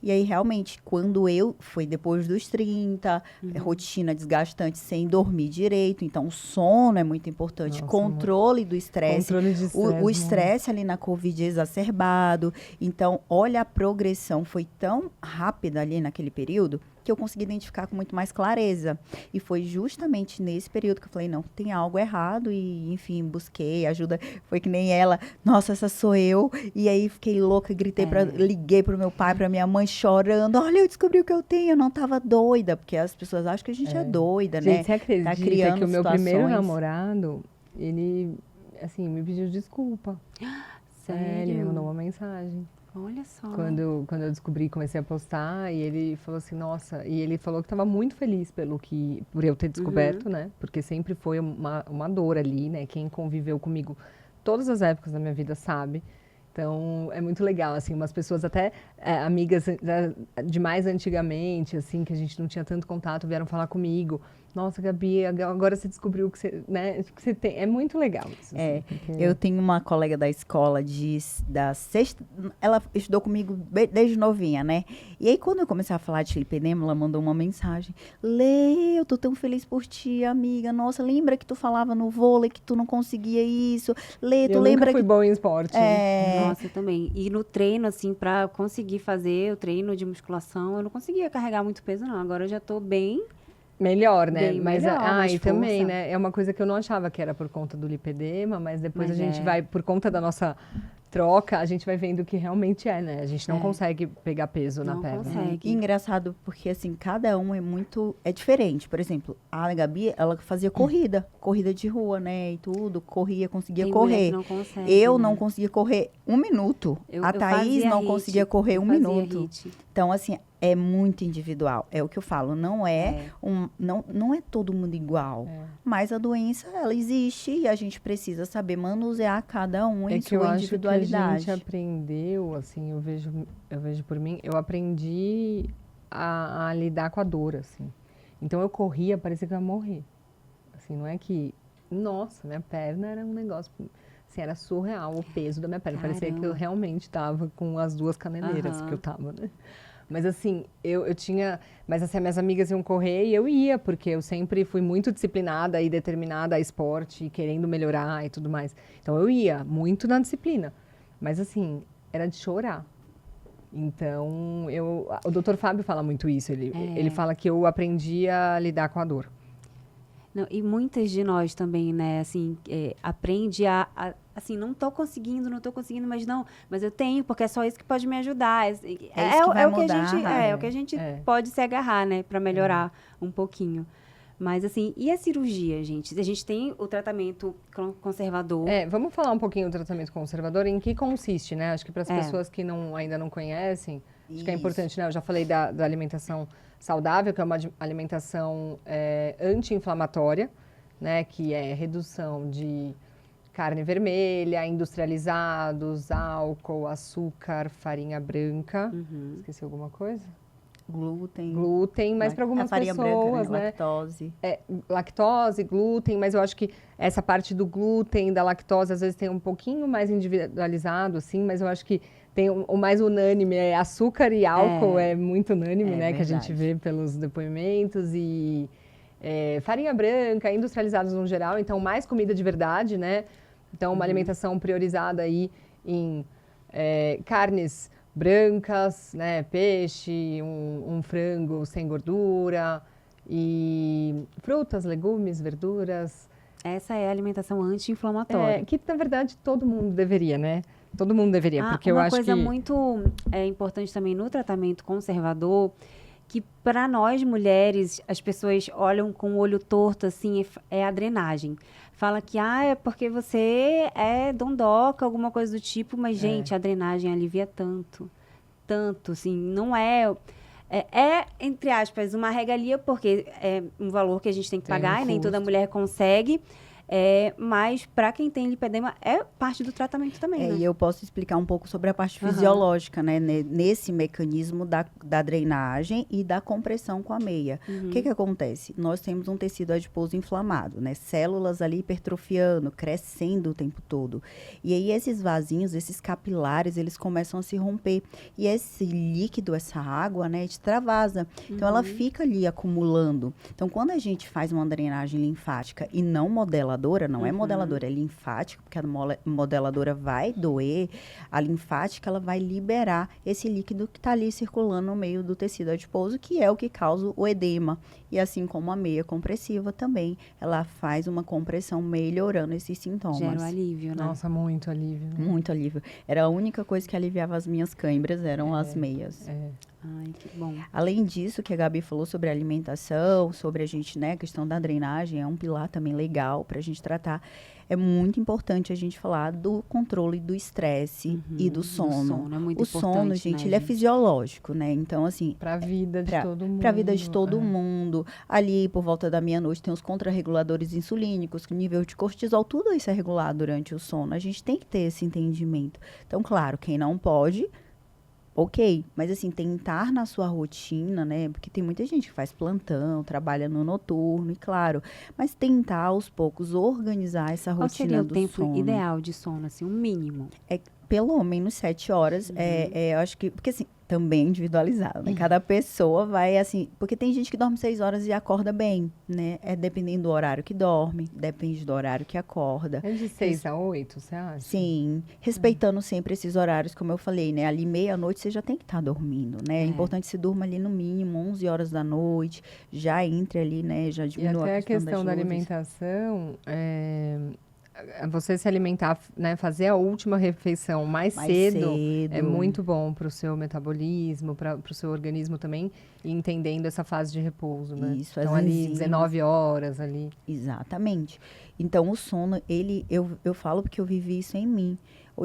Speaker 3: E aí, realmente, quando foi depois dos 30, rotina desgastante sem dormir direito. Então, o sono é muito importante. Controle do estresse. O estresse ali na Covid exacerbado. Então, olha, a progressão foi tão rápida ali naquele período que eu consegui identificar com muito mais clareza. E foi justamente nesse período que eu falei, não, tem algo errado e, enfim, busquei ajuda. Foi que nem ela, nossa, essa sou eu. E aí fiquei louca, liguei pro meu pai, pra minha mãe chorando. Olha, eu descobri o que eu tenho, eu não tava doida. Porque as pessoas acham que a gente é doida, né?
Speaker 2: Gente, você acredita que o meu primeiro namorado, ele, assim, me pediu desculpa.
Speaker 1: Sério?
Speaker 2: Ele me mandou uma mensagem.
Speaker 1: Olha só.
Speaker 2: Quando eu descobri, comecei a postar, e ele falou assim, nossa, e ele falou que estava muito feliz por eu ter descoberto, né? Porque sempre foi uma dor ali, né? Quem conviveu comigo todas as épocas da minha vida sabe. Então, é muito legal, assim, umas pessoas até amigas de mais antigamente, assim, que a gente não tinha tanto contato, vieram falar comigo. Nossa, Gabi, agora você descobriu que você tem. É muito legal isso. Assim, porque...
Speaker 3: Eu tenho uma colega da escola da sexta... Ela estudou comigo desde novinha, né? E aí, quando eu comecei a falar de lipedema, ela mandou uma mensagem. Lê, eu tô tão feliz por ti, amiga. Nossa, lembra que tu falava no vôlei que tu não conseguia isso? Lê, tu lembra que...
Speaker 2: Eu fui bom em esporte.
Speaker 1: Nossa, eu também. E no treino, assim, pra conseguir fazer o treino de musculação, eu não conseguia carregar muito peso, não. Agora eu já tô bem...
Speaker 2: Melhor, né?
Speaker 1: Mas
Speaker 2: e também, né? É uma coisa que eu não achava que era por conta do lipedema, mas depois a gente vai, por conta da nossa troca, a gente vai vendo que realmente né? A gente não consegue pegar peso na perna.
Speaker 1: Não consegue.
Speaker 3: E engraçado, porque assim, cada um é diferente. Por exemplo, a Gabi, ela fazia corrida de rua, né? E tudo, conseguia correr.
Speaker 1: Não consegue,
Speaker 3: eu não conseguia correr 1 minuto. A Thaís não conseguia correr 1 minuto.
Speaker 1: HIIT.
Speaker 3: Então, assim, é muito individual. É o que eu falo, não é todo mundo igual. Mas a doença, ela existe e a gente precisa saber manusear cada um em sua individualidade.
Speaker 2: Que a gente aprendeu, assim, eu vejo por mim, eu aprendi a lidar com a dor, assim. Então eu corria, parecia que eu ia morrer. Assim, não é que, nossa, minha perna era um negócio, assim, era surreal o peso da minha perna.
Speaker 1: Caramba.
Speaker 2: Parecia que eu realmente estava com as 2 caneleiras que eu tava, né? Mas assim, eu tinha... Mas assim, minhas amigas iam correr e eu ia, porque eu sempre fui muito disciplinada e determinada a esporte, querendo melhorar e tudo mais. Então eu ia, muito na disciplina. Mas assim, era de chorar. Então, o Dr. Fábio fala muito isso. Ele fala que eu aprendi a lidar com a dor.
Speaker 1: Não, e muitas de nós também, né, assim, aprende assim, não tô conseguindo, mas eu tenho, porque é só isso que pode me ajudar. É o que a gente pode se agarrar, né, para melhorar um pouquinho. Mas, assim, e a cirurgia, gente? A gente tem o tratamento conservador.
Speaker 2: Vamos falar um pouquinho do tratamento conservador, em que consiste, né? Acho que para as pessoas que ainda não conhecem, acho que é importante, né? Eu já falei da alimentação saudável, que é uma alimentação anti-inflamatória, né? Que é redução de carne vermelha, industrializados, álcool, açúcar, farinha branca. Esqueci alguma coisa? Glúten, mas para algumas
Speaker 3: farinha
Speaker 2: pessoas,
Speaker 3: branca, né?
Speaker 2: né?
Speaker 3: Lactose.
Speaker 2: Lactose, glúten, mas eu acho que essa parte do glúten, da lactose, às vezes tem um pouquinho mais individualizado, assim, mas eu acho que tem o mais unânime, açúcar e álcool é muito unânime, né?
Speaker 3: verdade.
Speaker 2: Que a gente vê pelos depoimentos e farinha branca, industrializados no geral, então mais comida de verdade, né? Então uma alimentação priorizada aí em carnes brancas, né? Peixe, um frango sem gordura e frutas, legumes, verduras.
Speaker 1: Essa é a alimentação anti-inflamatória.
Speaker 2: Que, na verdade, todo mundo deveria, né? Todo mundo deveria, porque eu acho que...
Speaker 1: Uma coisa muito importante também no tratamento conservador, que para nós mulheres, as pessoas olham com o olho torto, assim, é a drenagem. Fala que, é porque você é dondoca, alguma coisa do tipo, mas, gente, a drenagem alivia tanto, assim, não é... entre aspas, uma regalia, porque é um valor que a gente tem que pagar e nem toda mulher consegue. Mas para quem tem lipedema, é parte do tratamento também, né?
Speaker 3: E eu posso explicar um pouco sobre a parte fisiológica, né? Nesse mecanismo da drenagem e da compressão com a meia. O que acontece? Nós temos um tecido adiposo inflamado, né? Células ali hipertrofiando, crescendo o tempo todo. E aí esses vasinhos, esses capilares, eles começam a se romper. E esse líquido, essa água, né, extravasa. Então ela fica ali acumulando. Então quando a gente faz uma drenagem linfática e não modeladora, não é modeladora, é linfática, porque a modeladora vai doer, a linfática ela vai liberar esse líquido que está ali circulando no meio do tecido adiposo, que é o que causa o edema. E assim como a meia compressiva também, ela faz uma compressão melhorando esses sintomas.
Speaker 1: Gera um alívio, né?
Speaker 2: Nossa, muito alívio. Né?
Speaker 3: Muito alívio. Era a única coisa que aliviava as minhas câimbras, eram as meias.
Speaker 1: Ai, que bom.
Speaker 3: Além disso, que a Gabi falou sobre a alimentação, sobre a gente, né, a questão da drenagem, é um pilar também legal para a gente tratar. É muito importante a gente falar do controle do estresse e do sono.
Speaker 1: É muito
Speaker 3: o sono, gente,
Speaker 1: né,
Speaker 3: ele é fisiológico, né? Então, assim...
Speaker 2: Para a vida de todo mundo.
Speaker 3: Para a vida de todo mundo. Ali, por volta da meia-noite, tem os contrarreguladores insulínicos, o nível de cortisol, tudo isso é regulado durante o sono. A gente tem que ter esse entendimento. Então, claro, quem não pode... Ok, mas assim, tentar na sua rotina, né? Porque tem muita gente que faz plantão, trabalha no noturno, e claro. Mas tentar, aos poucos, organizar essa rotina do sono.
Speaker 1: Qual seria o tempo ideal de sono, assim, um mínimo?
Speaker 3: Pelo menos 7 horas. Eu acho que... Porque assim, também individualizado, né? Cada pessoa vai assim... Porque tem gente que dorme 6 horas e acorda bem, né? Dependendo do horário que dorme, depende do horário que acorda.
Speaker 2: É de 6 a 8, você acha?
Speaker 3: Sim. Respeitando sempre esses horários, como eu falei, né? Ali meia-noite você já tem que estar dormindo, né? É importante que você durma ali no mínimo 11 horas da noite, já entre ali, né? Já diminua
Speaker 2: e até a questão da alimentação... Você se alimentar, né, fazer a última refeição mais cedo é muito bom para o seu metabolismo, para o seu organismo também, e entendendo essa fase de repouso, né?
Speaker 3: Isso,
Speaker 2: então, ali 19 horas ali.
Speaker 3: Exatamente. Então, o sono, eu falo porque eu vivi isso em mim.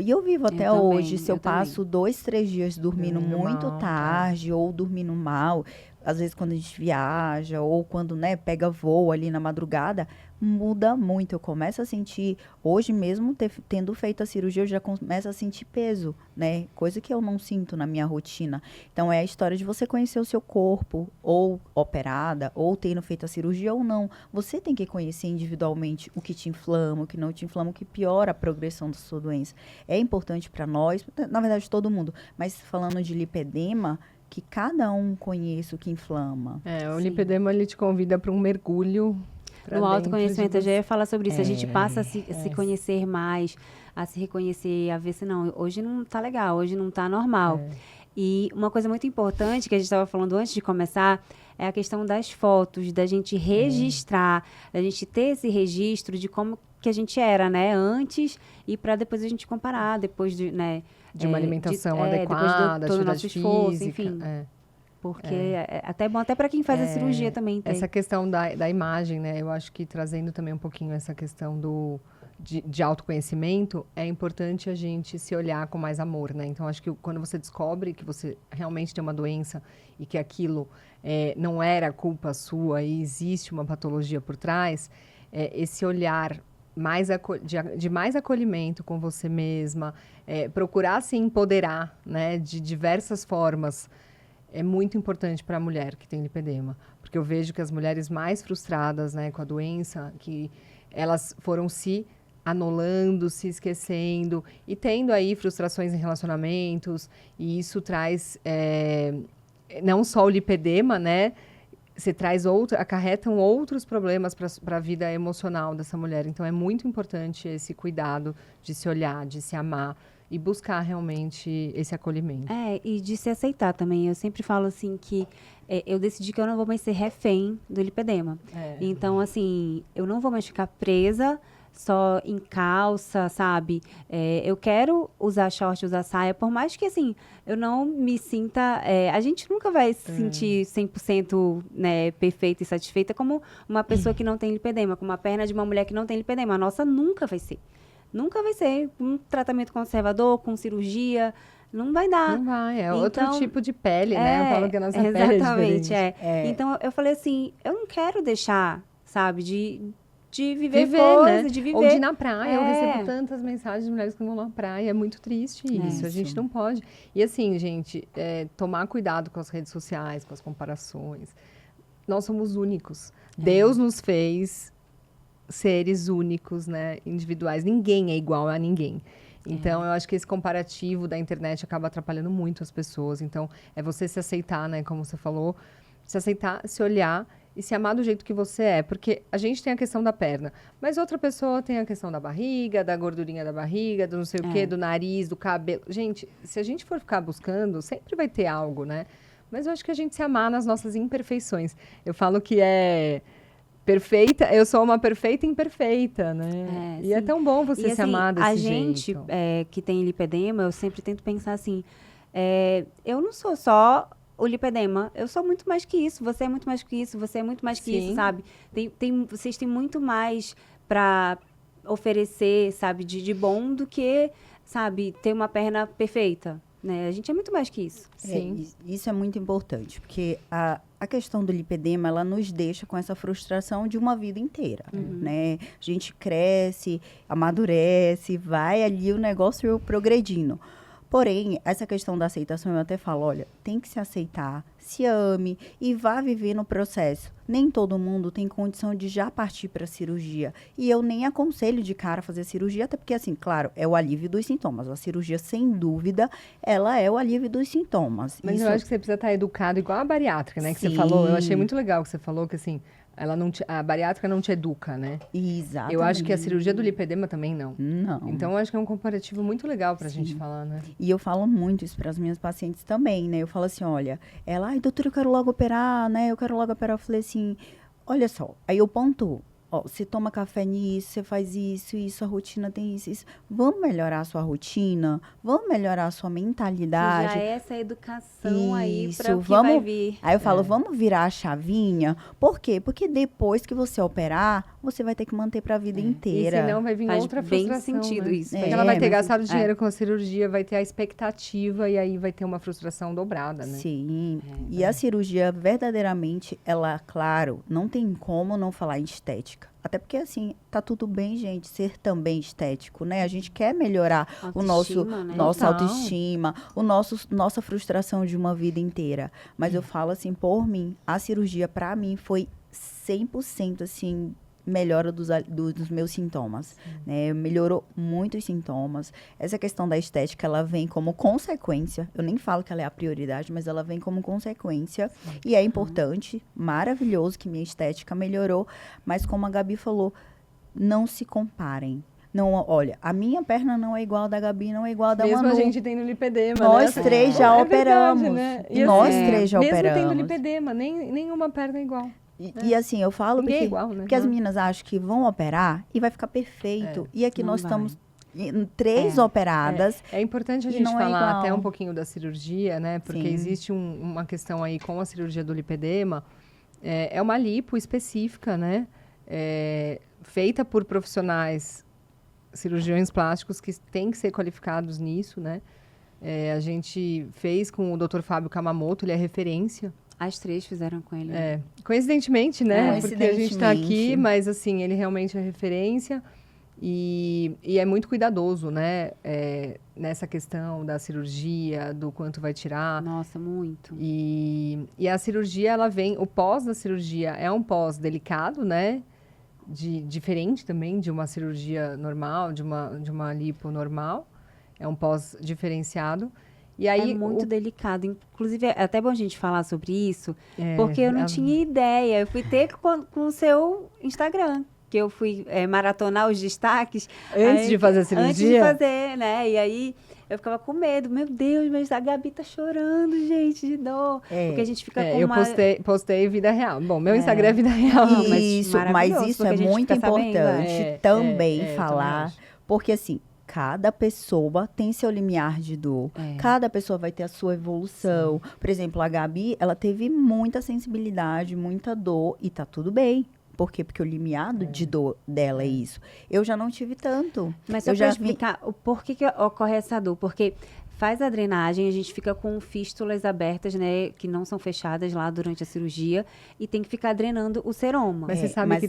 Speaker 3: E eu vivo até
Speaker 1: também,
Speaker 3: hoje, se eu passo 2, 3 dias dormindo muito
Speaker 2: mal,
Speaker 3: tarde ou dormindo mal, às vezes quando a gente viaja ou quando, né, pega voo ali na madrugada, muda muito. Eu começo a sentir, hoje mesmo, tendo feito a cirurgia, eu já começo a sentir peso, né? Coisa que eu não sinto na minha rotina. Então, é a história de você conhecer o seu corpo, ou operada, ou tendo feito a cirurgia ou não. Você tem que conhecer individualmente o que te inflama, o que não te inflama, o que piora a progressão da sua doença. É importante para nós, na verdade, todo mundo, mas falando de lipedema, que cada um conheça o que inflama.
Speaker 2: O lipedema, ele te convida para um mergulho.
Speaker 1: No autoconhecimento, eu já ia falar sobre isso. A gente passa a se conhecer mais, a se reconhecer, a ver se não, hoje não tá legal, hoje não tá normal. E uma coisa muito importante que a gente estava falando antes de começar é a questão das fotos, da gente registrar, da gente ter esse registro de como que a gente era, né, antes, e para depois a gente comparar, depois de, né,
Speaker 2: de uma alimentação adequada,
Speaker 1: depois todo o nosso esforço,
Speaker 2: física,
Speaker 1: enfim. Porque é até bom até para quem faz a cirurgia também.
Speaker 2: Essa questão da imagem, né? Eu acho que trazendo também um pouquinho essa questão de autoconhecimento, é importante a gente se olhar com mais amor, né? Então, acho que quando você descobre que você realmente tem uma doença e que aquilo não era culpa sua e existe uma patologia por trás, esse olhar de mais acolhimento com você mesma, procurar se empoderar, né, de diversas formas, é muito importante para a mulher que tem lipedema. Porque eu vejo que as mulheres mais frustradas, né, com a doença, que elas foram se anulando, se esquecendo e tendo aí frustrações em relacionamentos, e isso traz não só o lipedema, né? Você traz acarretam outros problemas para a vida emocional dessa mulher. Então, é muito importante esse cuidado de se olhar, de se amar e buscar realmente esse acolhimento.
Speaker 1: E de se aceitar também. Eu sempre falo assim que eu decidi que eu não vou mais ser refém do lipedema. Então, assim, eu não vou mais ficar presa só em calça, sabe? Eu quero usar short, usar saia, por mais que, assim, eu não me sinta... a gente nunca vai se sentir 100%, né, perfeita e satisfeita como uma pessoa que não tem lipedema, como a perna de uma mulher que não tem lipedema. A nossa nunca vai ser. Nunca vai ser. Um tratamento conservador, com cirurgia, não vai dar.
Speaker 2: Não vai, outro tipo de pele, né? Eu falo que a nossa pele é
Speaker 1: exatamente,
Speaker 2: diferente.
Speaker 1: Então, eu falei assim, eu não quero deixar, sabe, de viver coisa,
Speaker 2: né?
Speaker 1: de viver.
Speaker 2: Ou de ir na praia. Eu recebo tantas mensagens de mulheres que vão na praia. É muito triste isso. A gente não pode. E assim, gente, tomar cuidado com as redes sociais, com as comparações. Nós somos únicos. Deus nos fez seres únicos, né? Individuais. Ninguém é igual a ninguém. Então, eu acho que esse comparativo da internet acaba atrapalhando muito as pessoas. Então, é você se aceitar, né? Como você falou. Se aceitar, se olhar e se amar do jeito que você é. Porque a gente tem a questão da perna, mas outra pessoa tem a questão da barriga, da gordurinha da barriga, do não sei o quê, do nariz, do cabelo. Gente, se a gente for ficar buscando, sempre vai ter algo, né? Mas eu acho que a gente se amar nas nossas imperfeições. Eu falo que perfeita, eu sou uma perfeita imperfeita, né? E sim. É tão bom você se amar desse jeito.
Speaker 1: A gente que tem lipedema, eu sempre tento pensar assim, eu não sou só o lipedema, eu sou muito mais que isso, você é muito mais que isso, você é muito mais que isso, sabe? Vocês têm muito mais para oferecer, sabe, de bom do que, sabe, ter uma perna perfeita, né? A gente é muito mais que isso.
Speaker 3: Sim. Isso é muito importante, porque a questão do lipedema, ela nos deixa com essa frustração de uma vida inteira, né? A gente cresce, amadurece, vai ali o negócio progredindo. Porém, essa questão da aceitação, eu até falo, olha, tem que se aceitar, se ame e vá viver no processo. Nem todo mundo tem condição de já partir para a cirurgia. E eu nem aconselho de cara fazer cirurgia, até porque, assim, claro, é o alívio dos sintomas. A cirurgia, sem dúvida, ela é o alívio dos sintomas.
Speaker 2: Mas eu acho que você precisa estar educado igual a bariátrica, né? Que você falou. Eu achei muito legal que você falou que, assim, a bariátrica não te educa, né?
Speaker 3: Exatamente.
Speaker 2: Eu acho que a cirurgia do lipedema também não.
Speaker 3: Não.
Speaker 2: Então, eu acho que é um comparativo muito legal pra gente falar, né?
Speaker 3: E eu falo muito isso para as minhas pacientes também, né? Eu falo assim, olha, ai, doutora, eu quero logo operar, né? Eu quero logo operar. Eu falei assim, olha só, aí eu pontuo. Ó, você toma café nisso, você faz isso, a rotina tem isso. Vamos melhorar a sua rotina? Vamos melhorar a sua mentalidade?
Speaker 1: Já é essa educação aí para o que vai vir.
Speaker 3: Aí eu falo, vamos virar a chavinha? Por quê? Porque depois que você operar, você vai ter que manter para a vida inteira.
Speaker 2: E senão vai vir outra frustração,
Speaker 1: bem sentido,
Speaker 2: né?
Speaker 1: isso.
Speaker 2: Porque ela vai ter gastado dinheiro com a cirurgia, vai ter a expectativa e aí vai ter uma frustração dobrada, né?
Speaker 3: Sim. E a cirurgia, verdadeiramente, ela, claro, não tem como não falar em estética. Até porque, assim, tá tudo bem, gente, ser também estético, né? A gente quer melhorar nossa autoestima, nossa frustração de uma vida inteira. Mas eu falo, assim, por mim, a cirurgia, pra mim, foi 100%, assim, melhora dos meus sintomas, né? Melhorou muito os sintomas. Essa questão da estética, ela vem como consequência. Eu nem falo que ela é a prioridade, mas ela vem como consequência. E é importante, maravilhoso que minha estética melhorou. Mas como a Gabi falou, não se comparem. Não, olha, a minha perna não é igual a da Gabi, não é igual a da Manu.
Speaker 2: Mesmo a gente tendo lipedema,
Speaker 3: nós três já operamos.
Speaker 2: Verdade, né?
Speaker 3: Nós três já
Speaker 2: mesmo
Speaker 3: operamos.
Speaker 2: Mesmo tendo lipedema, nenhuma perna é igual.
Speaker 3: E assim, eu falo
Speaker 2: porque, igual, né?
Speaker 3: Porque as meninas acham que vão operar e vai ficar perfeito. E aqui nós estamos 3 operadas.
Speaker 2: É importante a gente falar até um pouquinho da cirurgia, né? Porque existe uma questão aí com a cirurgia do lipedema. É uma lipo específica, né? Feita por profissionais, cirurgiões plásticos que têm que ser qualificados nisso, né? A gente fez com o Dr. Fábio Kamamoto, ele é referência.
Speaker 1: As 3 fizeram com ele.
Speaker 2: Coincidentemente, né? Porque a gente está aqui, mas assim, ele realmente é referência. E é muito cuidadoso, né? Nessa questão da cirurgia, do quanto vai tirar.
Speaker 1: Nossa, muito.
Speaker 2: E a cirurgia, ela vem... O pós da cirurgia é um pós delicado, né? Diferente também de uma cirurgia normal, de uma lipo normal. É um pós diferenciado. E aí,
Speaker 1: É muito delicado. Inclusive, é até bom a gente falar sobre isso, porque eu não tinha ideia. Eu fui ter com o seu Instagram, que eu fui maratonar os destaques.
Speaker 2: Antes de fazer a cirurgia?
Speaker 1: Antes de fazer, né? E aí, eu ficava com medo. Meu Deus, mas a Gabi tá chorando, gente, de dor. Porque a gente fica com
Speaker 2: eu postei vida real. Bom, meu Instagram é vida real.
Speaker 3: Mas isso é muito importante também falar. Porque, assim, cada pessoa tem seu limiar de dor. Cada pessoa vai ter a sua evolução. Sim. Por exemplo, a Gabi, ela teve muita sensibilidade, muita dor. E tá tudo bem. Por quê? Porque o limiar de dor dela é isso. Eu já não tive tanto.
Speaker 1: Mas só para explicar o porquê que ocorre essa dor. Porque faz a drenagem, a gente fica com fístulas abertas, né? Que não são fechadas lá durante a cirurgia. E tem que ficar drenando o seroma.
Speaker 2: Mas você sabe que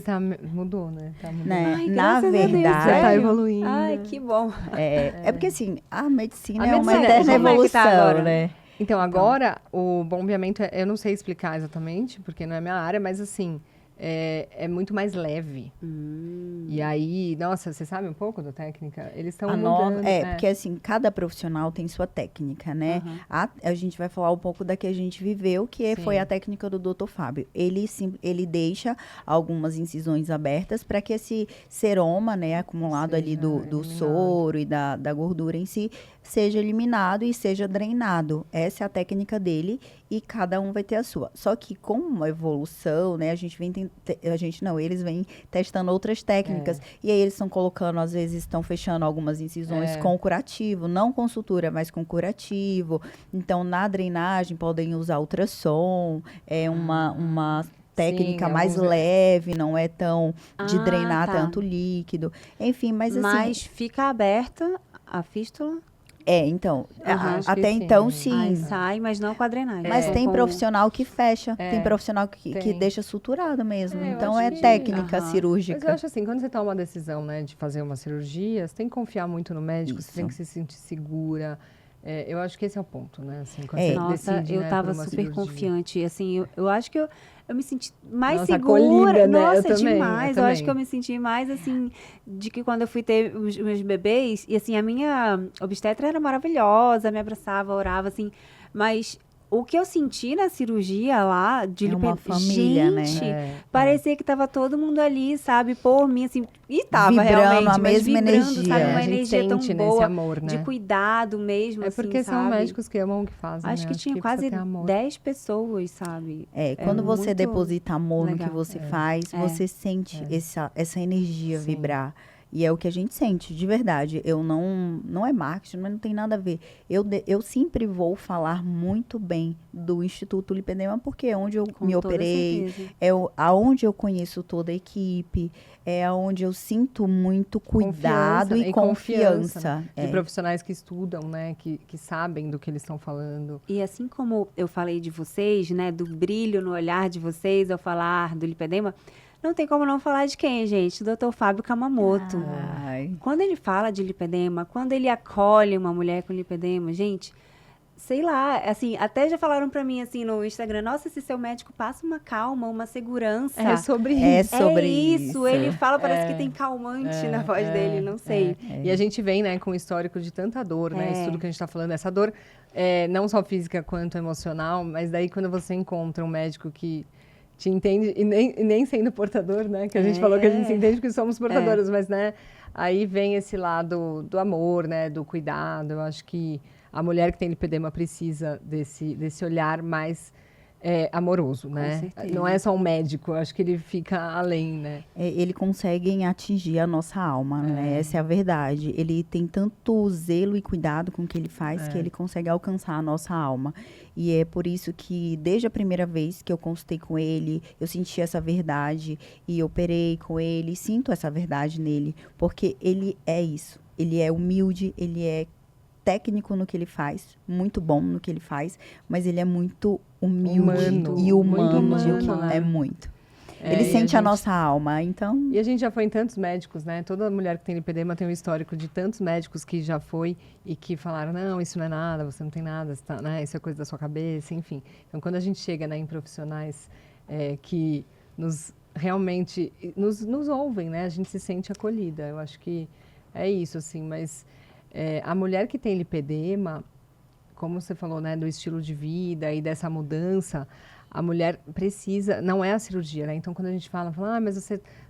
Speaker 2: mudou, né? Tá mudando.
Speaker 3: Ai, na verdade...
Speaker 2: Você tá evoluindo.
Speaker 1: Ai, que bom.
Speaker 3: É porque, assim, a medicina é uma eterna evolução,
Speaker 1: agora,
Speaker 3: né?
Speaker 2: Então, agora, o bombeamento, eu não sei explicar exatamente, porque não é minha área, mas, assim... É muito mais leve. E aí, nossa, você sabe um pouco da técnica? Eles estão mudando.
Speaker 3: Porque assim, cada profissional tem sua técnica, né? A gente vai falar um pouco da que a gente viveu, que foi a técnica do Dr. Fábio. Ele deixa algumas incisões abertas para que esse seroma, né, acumulado ali do soro e da gordura em si, seja eliminado e seja drenado. Essa é a técnica dele e cada um vai ter a sua. Só que com uma evolução, né, eles vêm testando outras técnicas. E aí eles estão colocando, às vezes estão fechando algumas incisões com curativo, não com sutura, mas com curativo. Então, na drenagem podem usar ultrassom, uma técnica mais leve, não é tão de drenar tanto líquido. Enfim, mas assim...
Speaker 1: Mas fica aberta a fístula?
Speaker 3: Então, até então sim.
Speaker 1: Aí sai, mas não com a drenagem.
Speaker 3: Mas tem profissional que fecha, tem profissional que deixa suturado mesmo. Então, técnica cirúrgica.
Speaker 2: Mas eu acho assim, quando você toma uma decisão, né, de fazer uma cirurgia, você tem que confiar muito no médico, você tem que se sentir segura. Eu acho que esse é o ponto, né? Assim, quando você decide,
Speaker 1: eu tava super cirurgia. Confiante. Assim, eu acho que eu me senti mais segura.
Speaker 2: Acolhida, né?
Speaker 1: Nossa, demais. Eu acho que eu me senti mais, assim, de que quando eu fui ter os meus bebês, e assim, a minha obstetra era maravilhosa, me abraçava, orava, assim, mas... O que eu senti na cirurgia lá, de
Speaker 3: uma família,
Speaker 1: gente,
Speaker 3: né?
Speaker 1: Parecia que tava todo mundo ali, sabe, por mim, assim, e tava
Speaker 3: vibrando
Speaker 1: realmente,
Speaker 3: a mesma energia.
Speaker 1: Sabe, uma energia tão boa,
Speaker 2: esse amor, né?
Speaker 1: de cuidado mesmo,
Speaker 2: porque
Speaker 1: assim,
Speaker 2: são médicos que amam o que fazem,
Speaker 1: Acho que tinha quase 10 pessoas, sabe?
Speaker 3: Quando você deposita amor no que você faz, você sente essa energia vibrar. E é o que a gente sente, de verdade. Não é marketing, mas não tem nada a ver. Eu sempre vou falar muito bem do Instituto Lipedema, porque é onde eu me operei, aonde eu conheço toda a equipe, é onde eu sinto muito cuidado e confiança.
Speaker 2: De profissionais que estudam, né? Que sabem do que eles estão falando.
Speaker 1: E assim como eu falei de vocês, né? Do brilho no olhar de vocês ao falar do lipedema, não tem como não falar de quem, gente? O Dr. Fábio Kamamoto. Quando ele fala de lipedema, quando ele acolhe uma mulher com lipedema, gente, sei lá, assim, até já falaram pra mim, assim, no Instagram, nossa, esse seu médico passa uma calma, uma segurança.
Speaker 2: É sobre isso.
Speaker 1: Ele fala, parece que tem calmante na voz dele, não sei.
Speaker 2: E a gente vem, né, com um histórico de tanta dor, né? Isso tudo que a gente tá falando, essa dor, não só física quanto emocional, mas daí quando você encontra um médico que te entende, e nem sendo portador, né? Que a gente falou que a gente se entende que somos portadoras, mas, né? Aí vem esse lado do amor, né? Do cuidado. Eu acho que a mulher que tem lipedema precisa desse olhar mais amoroso, né? Não é só um médico, eu acho que ele fica além, né?
Speaker 3: Ele consegue atingir a nossa alma, né? Essa é a verdade. Ele tem tanto zelo e cuidado com o que ele faz que ele consegue alcançar a nossa alma. E é por isso que, desde a primeira vez que eu consultei com ele, eu senti essa verdade e operei com ele, sinto essa verdade nele, porque ele é isso. Ele é humilde, ele é técnico no que ele faz, muito bom no que ele faz, mas ele é muito humilde e humano,
Speaker 2: muito humano,
Speaker 3: é muito. Ele sente a nossa alma, então...
Speaker 2: E a gente já foi em tantos médicos, né? Toda mulher que tem lipedema tem um histórico de tantos médicos que já foi e que falaram, não, isso não é nada, você não tem nada, né? Isso é coisa da sua cabeça, enfim. Então, quando a gente chega, né, em profissionais que realmente nos ouvem, né? A gente se sente acolhida. Eu acho que é isso, assim. Mas a mulher que tem lipedema, como você falou, né? Do estilo de vida e dessa mudança, a mulher precisa... Não é a cirurgia, né? Então, quando a gente fala mas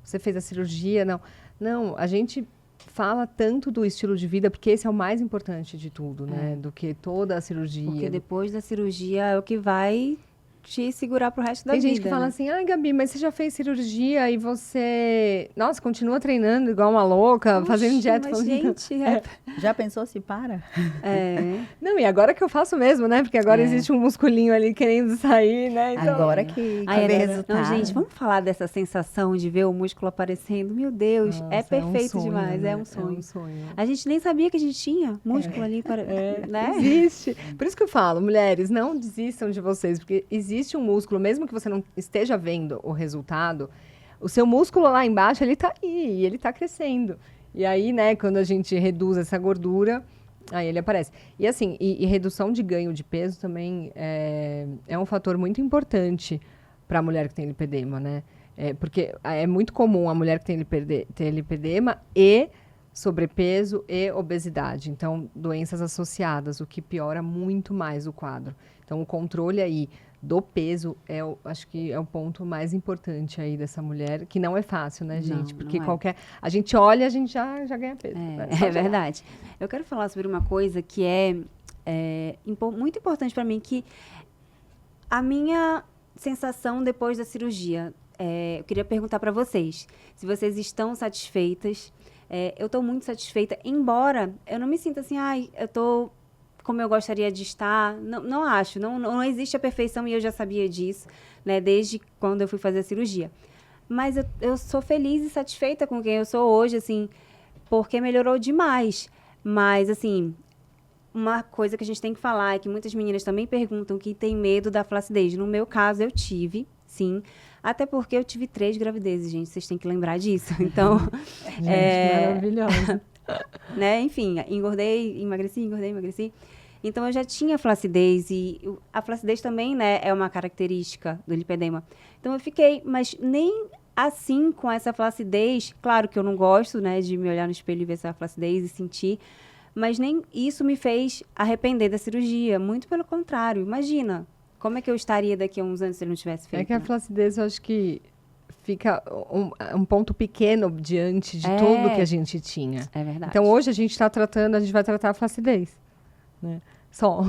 Speaker 2: você fez a cirurgia, não. Não, a gente fala tanto do estilo de vida, porque esse é o mais importante de tudo, né? Do que toda a cirurgia.
Speaker 1: Porque depois da cirurgia é o que vai te segurar pro resto da vida.
Speaker 2: Tem gente que fala assim, ai, Gabi, mas você já fez cirurgia e você... Nossa, continua treinando igual uma louca, fazendo dieta.
Speaker 1: Mas, gente...
Speaker 3: Já pensou se para?
Speaker 2: Não, e agora que eu faço mesmo, né? Porque agora existe um musculinho ali querendo sair, né?
Speaker 3: Então, agora que vê resultado.
Speaker 1: Não, gente, vamos falar dessa sensação de ver o músculo aparecendo. Meu Deus, é perfeito demais, né? É um sonho.
Speaker 2: É um sonho.
Speaker 1: A gente nem sabia que a gente tinha músculo ali, né?
Speaker 2: Existe. Por isso que eu falo, mulheres, não desistam de vocês, porque existe um músculo, mesmo que você não esteja vendo o resultado, o seu músculo lá embaixo, ele tá aí, e ele tá crescendo. E aí, né, quando a gente reduz essa gordura, aí ele aparece. E assim, e redução de ganho de peso também é um fator muito importante para a mulher que tem lipedema, né? Porque é muito comum a mulher que tem lipedema e sobrepeso e obesidade. Então, doenças associadas, o que piora muito mais o quadro. Então, o controle aí do peso acho que é o ponto mais importante aí dessa mulher, que não é fácil, né, gente?
Speaker 1: Não,
Speaker 2: porque
Speaker 1: não
Speaker 2: a gente olha, a gente já ganha peso.
Speaker 1: É verdade. Eu quero falar sobre uma coisa que é muito importante para mim, que a minha sensação depois da cirurgia, eu queria perguntar para vocês, se vocês estão satisfeitas. Eu estou muito satisfeita, embora eu não me sinta assim, eu estou como eu gostaria de estar. Não acho, não existe a perfeição, e eu já sabia disso, né, desde quando eu fui fazer a cirurgia. Mas eu sou feliz e satisfeita com quem eu sou hoje, assim, porque melhorou demais. Mas, assim, uma coisa que a gente tem que falar é que muitas meninas também perguntam que tem medo da flacidez. No meu caso, eu tive, sim. Até porque eu tive 3 gravidezes, gente. Vocês têm que lembrar disso. Então,
Speaker 2: gente, maravilhosa.
Speaker 1: Né? Enfim, engordei, emagreci. Então, eu já tinha flacidez. E a flacidez também, né, é uma característica do lipedema. Então, eu fiquei, mas nem assim, com essa flacidez. Claro que eu não gosto, né, de me olhar no espelho e ver essa flacidez e sentir. Mas nem isso me fez arrepender da cirurgia. Muito pelo contrário. Imagina, como é que eu estaria daqui a uns anos se eu não tivesse feito?
Speaker 2: É que a flacidez, eu acho que fica um ponto pequeno diante de tudo que a gente tinha.
Speaker 1: É verdade.
Speaker 2: Então, hoje a gente vai tratar a flacidez, né? Só.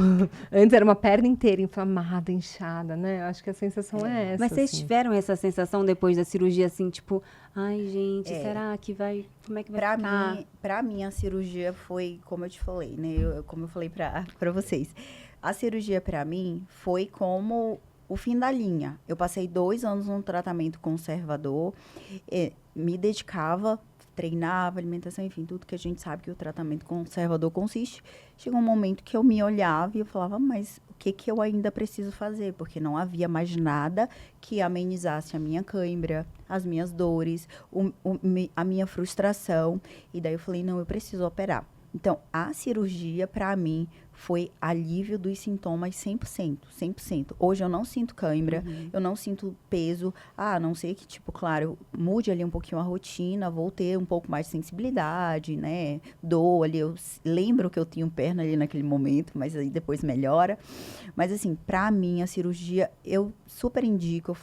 Speaker 2: Antes era uma perna inteira inflamada, inchada, né? Eu acho que a sensação é essa.
Speaker 1: Mas vocês
Speaker 2: assim.
Speaker 1: tiveram essa sensação depois da cirurgia, assim, tipo, ai, gente, será que vai... Como é que vai ficar?
Speaker 3: Pra mim, a cirurgia foi, como eu te falei, né? Como eu falei pra vocês. A cirurgia, pra mim, foi como o fim da linha. Eu passei 2 anos num tratamento conservador, me dedicava, treinava, alimentação, enfim, tudo que a gente sabe que o tratamento conservador consiste. Chegou um momento que eu me olhava e eu falava, mas o que eu ainda preciso fazer? Porque não havia mais nada que amenizasse a minha cãibra, as minhas dores, a minha frustração. E daí eu falei, não, eu preciso operar. Então, a cirurgia, para mim, foi alívio dos sintomas 100%, 100%. Hoje eu não sinto cãibra, eu não sinto peso, a não ser que, tipo, claro, mude ali um pouquinho a rotina, vou ter um pouco mais de sensibilidade, né, dor ali, eu lembro que eu tinha perna ali naquele momento, mas aí depois melhora. Mas, assim, pra mim, a cirurgia, eu super indico,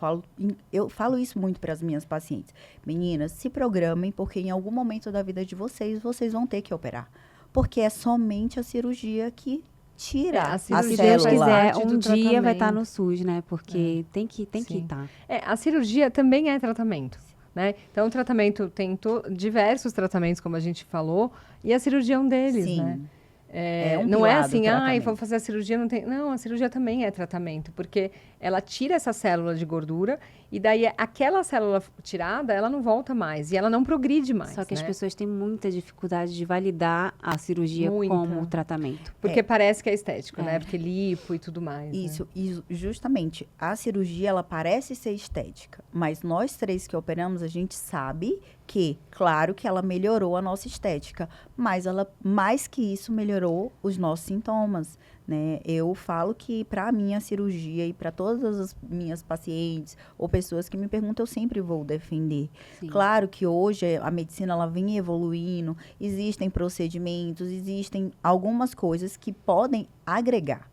Speaker 3: eu falo isso muito para as minhas pacientes. Meninas, se programem, porque em algum momento da vida de vocês vão ter que operar. Porque é somente a cirurgia que tira a célula.
Speaker 1: Se Deus quiser, um dia
Speaker 2: tratamento.
Speaker 1: vai estar no SUS, né? Porque tem que estar.
Speaker 2: A cirurgia também é tratamento, né? Então, o tratamento tem diversos tratamentos, como a gente falou, e a cirurgia é um deles,
Speaker 3: Sim.
Speaker 2: né? Não é
Speaker 3: pilar do
Speaker 2: assim,
Speaker 3: tratamento.
Speaker 2: vou fazer a cirurgia, não tem... Não, a cirurgia também é tratamento, porque ela tira essa célula de gordura e daí aquela célula tirada, ela não volta mais e ela não progride mais,
Speaker 1: Só que as
Speaker 2: né?
Speaker 1: pessoas têm muita dificuldade de validar a cirurgia
Speaker 2: Muita.
Speaker 1: como tratamento.
Speaker 2: Porque parece que é estético, né? Porque lipo e tudo mais.
Speaker 3: Isso, e justamente, a cirurgia, ela parece ser estética, mas nós três que operamos, a gente sabe que, claro que ela melhorou a nossa estética, mas ela, mais que isso, melhorou os nossos sintomas, né? Eu falo que, para a minha cirurgia e para todas as minhas pacientes ou pessoas que me perguntam, eu sempre vou defender.
Speaker 1: Sim.
Speaker 3: Claro que hoje a medicina, ela vem evoluindo, existem procedimentos, existem algumas coisas que podem agregar,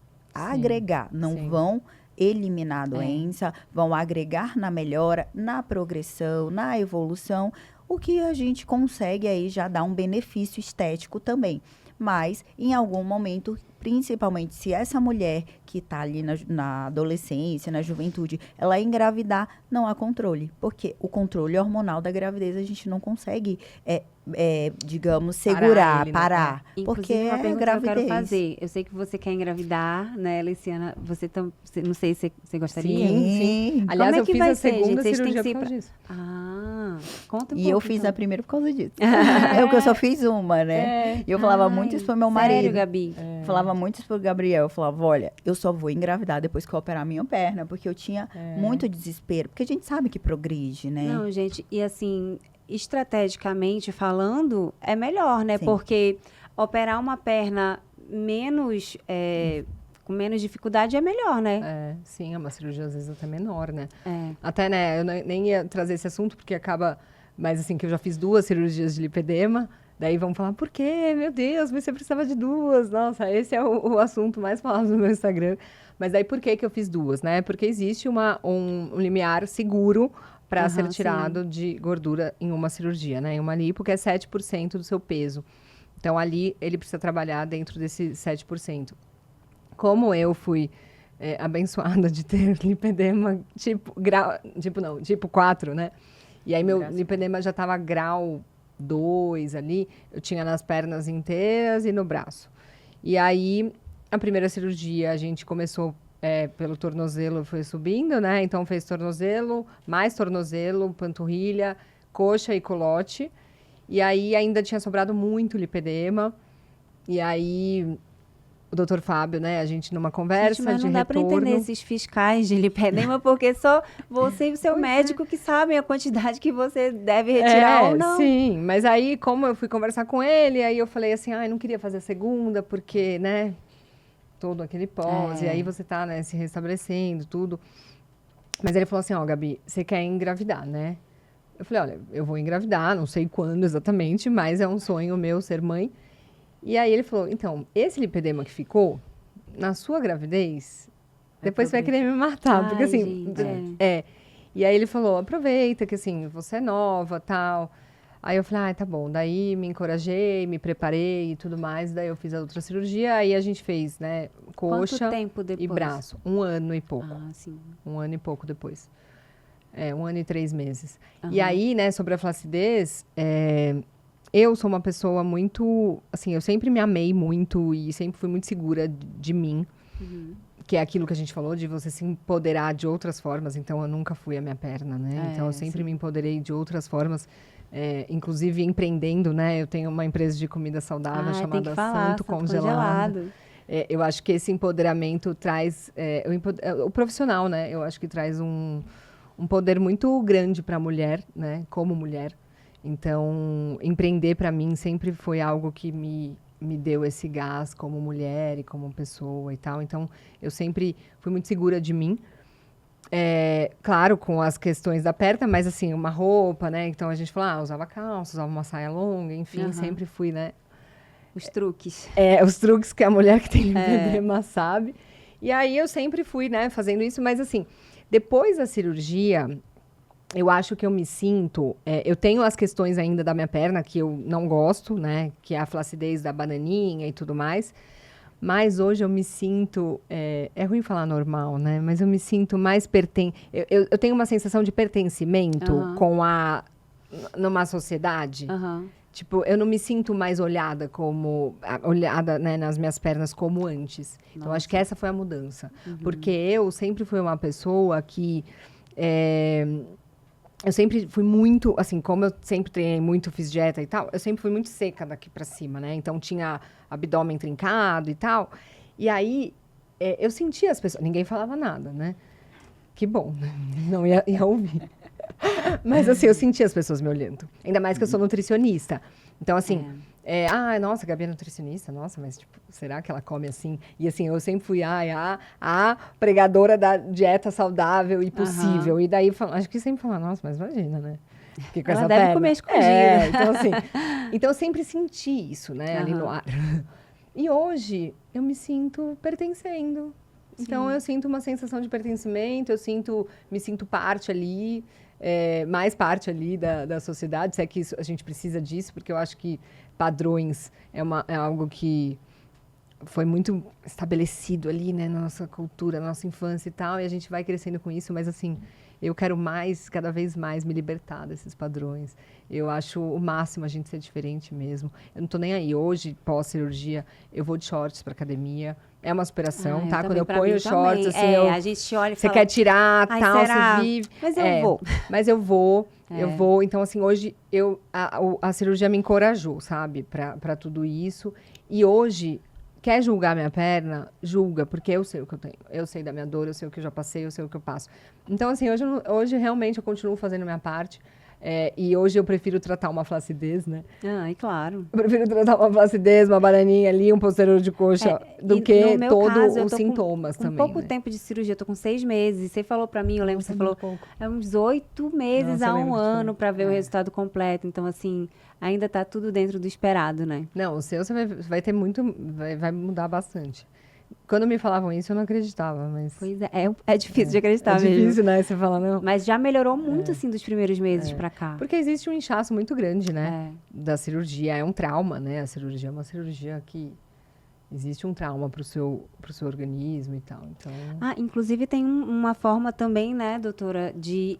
Speaker 3: não
Speaker 2: sim.
Speaker 3: vão eliminar a doença, vão agregar na melhora, na progressão, na evolução, o que a gente consegue aí já dar um benefício estético também. Mas, em algum momento, principalmente se essa mulher que está ali na adolescência, na juventude, ela engravidar, não há controle. Porque o controle hormonal da gravidez a gente não consegue, digamos, segurar, parar. Porque
Speaker 1: Inclusive, uma
Speaker 3: é
Speaker 1: pergunta
Speaker 3: gravidez.
Speaker 1: que eu quero fazer. Eu sei que você quer engravidar, né, Luciana? não sei se você gostaria.
Speaker 3: Sim.
Speaker 2: Aliás,
Speaker 1: Como é
Speaker 2: eu
Speaker 1: que
Speaker 2: fiz
Speaker 1: vai
Speaker 2: a
Speaker 1: ser, gente?
Speaker 2: segunda
Speaker 1: Vocês têm
Speaker 2: cirurgia
Speaker 1: que
Speaker 2: por
Speaker 1: se
Speaker 2: causa disso.
Speaker 1: Conta um
Speaker 3: E
Speaker 1: pouco,
Speaker 3: eu fiz
Speaker 1: então.
Speaker 3: a primeira por causa disso. Porque eu só fiz uma, né? E eu falava muito isso pro meu marido.
Speaker 1: Sério, Gabi?
Speaker 3: Falava muito isso pro Gabriel. Eu falava, olha, eu só vou engravidar depois que eu operar a minha perna. Porque eu tinha muito desespero. Porque a gente sabe que progride, né?
Speaker 1: Não, gente, e assim, estrategicamente falando, é melhor, né?
Speaker 3: Sim.
Speaker 1: Porque operar uma perna com menos dificuldade é melhor, né?
Speaker 2: Sim, é uma cirurgia às vezes até menor, né?
Speaker 1: É.
Speaker 2: Até, né, eu nem ia trazer esse assunto, porque acaba... Mas, assim, que eu já fiz 2 cirurgias de lipedema, daí vão falar, por quê? Meu Deus, mas você precisava de 2. Nossa, esse é o assunto mais falado no meu Instagram. Mas daí, por que eu fiz 2, né? Porque existe um limiar seguro para ser tirado de gordura em uma cirurgia, né? Em uma lipo, que é 7% do seu peso. Então, ali, ele precisa trabalhar dentro desse 7%. Como eu fui abençoada de ter lipedema tipo 4, né? E aí meu lipedema já estava grau 2 ali, eu tinha nas pernas inteiras e no braço. E aí, a primeira cirurgia, a gente começou pelo tornozelo, foi subindo, né? Então, fez tornozelo, mais tornozelo, panturrilha, coxa e culote. E aí, ainda tinha sobrado muito lipedema. E aí... O doutor Fábio, né? A gente numa conversa
Speaker 1: Gente, mas não
Speaker 2: de
Speaker 1: dá
Speaker 2: retorno.
Speaker 1: para entender esses fiscais de lipedema, porque só você e o seu médico que sabem a quantidade que você deve retirar ou não.
Speaker 2: Sim, mas aí, como eu fui conversar com ele, aí eu falei assim, não queria fazer a segunda, porque, né? Todo aquele pós, e aí você tá, né, se restabelecendo, tudo. Mas ele falou assim, Gabi, você quer engravidar, né? Eu falei, olha, eu vou engravidar, não sei quando exatamente, mas é um sonho meu ser mãe. E aí ele falou, então, esse lipedema que ficou, na sua gravidez, depois você vai querer me matar. Porque assim,
Speaker 1: gente,
Speaker 2: E aí ele falou, aproveita que assim, você é nova, tal. Aí eu falei, tá bom. Daí me encorajei, me preparei e tudo mais. Daí eu fiz a outra cirurgia, aí a gente fez, né, coxa
Speaker 1: Quanto tempo depois?
Speaker 2: e braço. 1 ano e pouco.
Speaker 1: Sim.
Speaker 2: 1 ano e pouco depois. 1 ano e 3 meses. E aí, né, sobre a flacidez, eu sou uma pessoa muito... Assim, eu sempre me amei muito e sempre fui muito segura de mim. Que é aquilo que a gente falou, de você se empoderar de outras formas. Então, eu nunca fui a minha perna, né? Então, eu sempre me empoderei de outras formas. Inclusive, empreendendo, né? Eu tenho uma empresa de comida saudável chamada Santo Congelado. Eu acho que esse empoderamento traz... o profissional, né? Eu acho que traz um poder muito grande para a mulher, né? Como mulher. Então, empreender para mim sempre foi algo que me deu esse gás como mulher e como pessoa e tal. Então, eu sempre fui muito segura de mim. Claro, com as questões da perna, mas assim, uma roupa, né? Então, a gente falou, usava calça, usava uma saia longa, enfim, sempre fui, né?
Speaker 1: Os truques.
Speaker 2: Os truques que a mulher que tem lipedema sabe. E aí, eu sempre fui, né, fazendo isso. Mas assim, depois da cirurgia... Eu acho que eu me sinto... eu tenho as questões ainda da minha perna que eu não gosto, né? Que é a flacidez da bananinha e tudo mais. Mas hoje eu me sinto... É ruim falar normal, né? Mas eu me sinto mais eu tenho uma sensação de pertencimento numa sociedade. Tipo, eu não me sinto mais olhada né, nas minhas pernas como antes. Então, acho que essa foi a mudança. Porque eu sempre fui uma pessoa que... eu sempre fui muito, assim, como eu sempre treinei muito, fiz dieta e tal, eu sempre fui muito seca daqui pra cima, né? Então, tinha abdômen trincado e tal. E aí, eu sentia as pessoas... Ninguém falava nada, né? Que bom, né? Não ia ouvir. Mas, assim, eu sentia as pessoas me olhando. Ainda mais que eu sou nutricionista. Então, assim... nossa, a Gabi é nutricionista, nossa, mas tipo, será que ela come assim? E assim, eu sempre fui a pregadora da dieta saudável e possível. E daí, acho que sempre falar, nossa, mas imagina, né? Porque com
Speaker 1: Ela
Speaker 2: essa
Speaker 1: deve
Speaker 2: perna.
Speaker 1: comer escondida.
Speaker 2: Então, assim, então eu sempre senti isso, né, ali no ar. E hoje, eu me sinto pertencendo. Então, eu sinto uma sensação de pertencimento, me sinto parte ali, mais parte ali da sociedade, se é que a gente precisa disso, porque eu acho que padrões é algo que foi muito estabelecido ali, né, na nossa cultura, na nossa infância e tal, e a gente vai crescendo com isso, mas assim, eu quero cada vez mais me libertar desses padrões. Eu acho o máximo a gente ser diferente mesmo. Eu não tô nem aí. Hoje, pós-cirurgia, eu vou de shorts pra academia. É uma superação, tá? Quando eu ponho shorts, assim,
Speaker 1: a gente olha e
Speaker 2: você
Speaker 1: fala,
Speaker 2: quer tirar, tal,
Speaker 1: será?
Speaker 2: você vive.
Speaker 1: Mas eu vou.
Speaker 2: Mas eu vou. Então, assim, hoje a cirurgia me encorajou, sabe? Pra tudo isso. E hoje, quer julgar minha perna? Julga, porque eu sei o que eu tenho. Eu sei da minha dor, eu sei o que eu já passei, eu sei o que eu passo. Então, assim, hoje realmente eu continuo fazendo minha parte. E hoje eu prefiro tratar uma flacidez, né?
Speaker 1: Claro.
Speaker 2: Eu prefiro tratar uma flacidez, uma bananinha ali, um posterior de coxa, do que todos os sintomas também.
Speaker 1: Pouco tempo de cirurgia, eu tô com 6 meses. Você falou pra mim, eu lembro que você falou, uns 8 meses a 1 ano pra ver o resultado completo. Então, assim, ainda tá tudo dentro do esperado, né?
Speaker 2: Não, o seu você vai ter muito, vai mudar bastante. Quando me falavam isso, eu não acreditava, mas...
Speaker 1: Pois é difícil de acreditar mesmo.
Speaker 2: É difícil, né? Você fala, não...
Speaker 1: Mas já melhorou muito, assim, dos primeiros meses pra cá.
Speaker 2: Porque existe um inchaço muito grande, né? Da cirurgia. É um trauma, né? A cirurgia é uma cirurgia que... Existe um trauma pro seu organismo e tal, então...
Speaker 1: Inclusive tem uma forma também, né, doutora, de